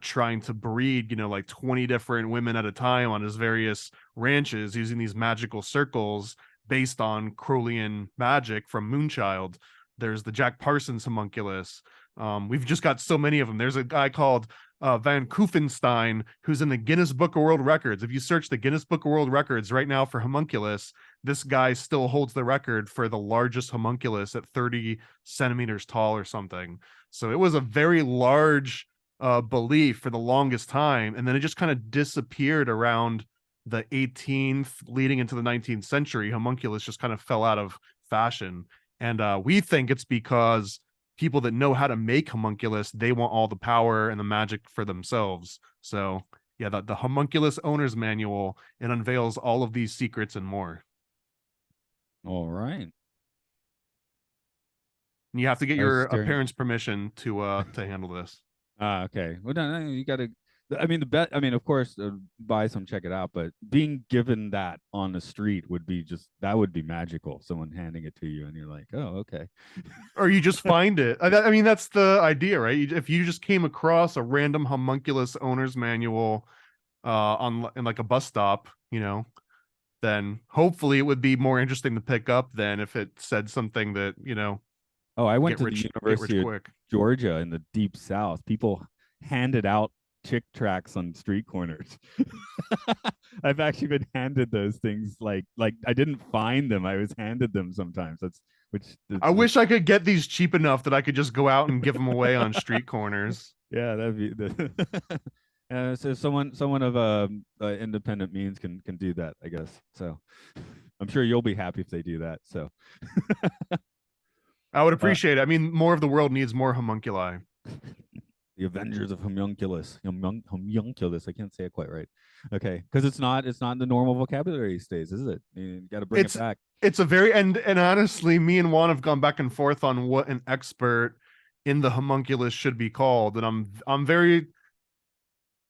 trying to breed, like 20 different women at a time on his various ranches using these magical circles based on Crowleyan magic from Moonchild. There's the Jack Parsons homunculus. We've just got so many of them. There's a guy called Van Kufenstein, who's in the Guinness Book of World Records. If you search the Guinness Book of World Records right now for homunculus, this guy still holds the record for the largest homunculus at 30 centimeters tall or something. So it was a very large belief for the longest time, and then it just kind of disappeared around the 18th leading into the 19th century. Homunculus just kind of fell out of fashion, and we think it's because people that know how to make homunculus, they want all the power and the magic for themselves. So yeah, the Homunculus Owner's Manual, it unveils all of these secrets and more. All right. And you have to get I was your staring. parents' permission to handle this. Ah, okay. Well, no, you got to. I mean, the bet. I mean, of course, buy some, check it out. But being given that on the street would be that would be magical. Someone handing it to you, and you're like, oh, okay. Or you just find it. I mean, that's the idea, right? If you just came across a random homunculus owner's manual in like a bus stop, then hopefully it would be more interesting to pick up than if it said something that, Oh, I went get to the rich University of quick. Georgia in the deep South. People handed out chick tracts on street corners. I've actually been handed those things. Like I didn't find them. I was handed them sometimes. I wish I could get these cheap enough that I could just go out and give them away on street corners. Yeah, that'd be the. So someone of independent means can do that, I guess. So I'm sure you'll be happy if they do that. So I would uh, appreciate it. I mean, more of the world needs more homunculi. the Avengers of Homunculus. I can't say it quite right. Okay, because it's not in the normal vocabulary these days, is it? You got to bring it back. It's a very, and honestly, me and Juan have gone back and forth on what an expert in the homunculus should be called, and I'm very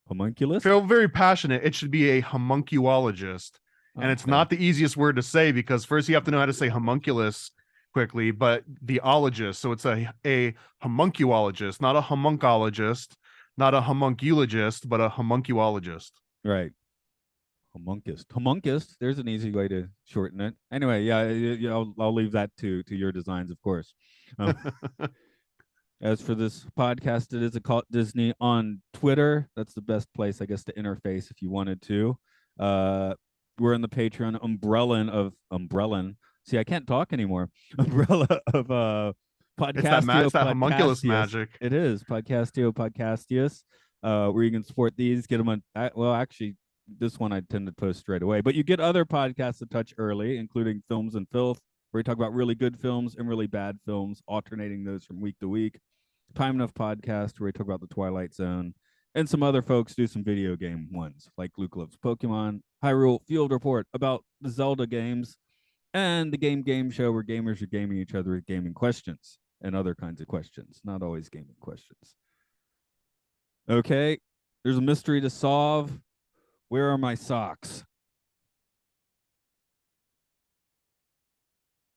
Homunculus. feel very passionate. It should be a homunculologist, and it's Okay. not the easiest word to say because first you have to know how to say homunculus quickly, but the ologist. So it's a homunculologist, not a homuncologist, not a homunculologist, but a homunculologist. Right. Homunculus. Homunculus. There's an easy way to shorten it. Anyway, yeah, I'll leave that to your designs, of course. Um, as for this podcast, it is Occult Disney on Twitter. That's the best place, I guess, to interface if you wanted to. We're in the Patreon umbrella. See, I can't talk anymore. Umbrella of It's that homunculus Podcastius. magic. It is Podcastius. Where you can support these, get them on. Well, actually, this one I tend to post straight away, but you get other podcasts to touch early, including Films and Filth, where we talk about really good films and really bad films, alternating those from week to week. Time Enough podcast, where we talk about the Twilight Zone, and some other folks do some video game ones, like Luke Loves Pokemon, Hyrule Field Report about the Zelda games, and the Game Show, where gamers are gaming each other with gaming questions and other kinds of questions, not always gaming questions. Okay, there's a mystery to solve. Where are my socks?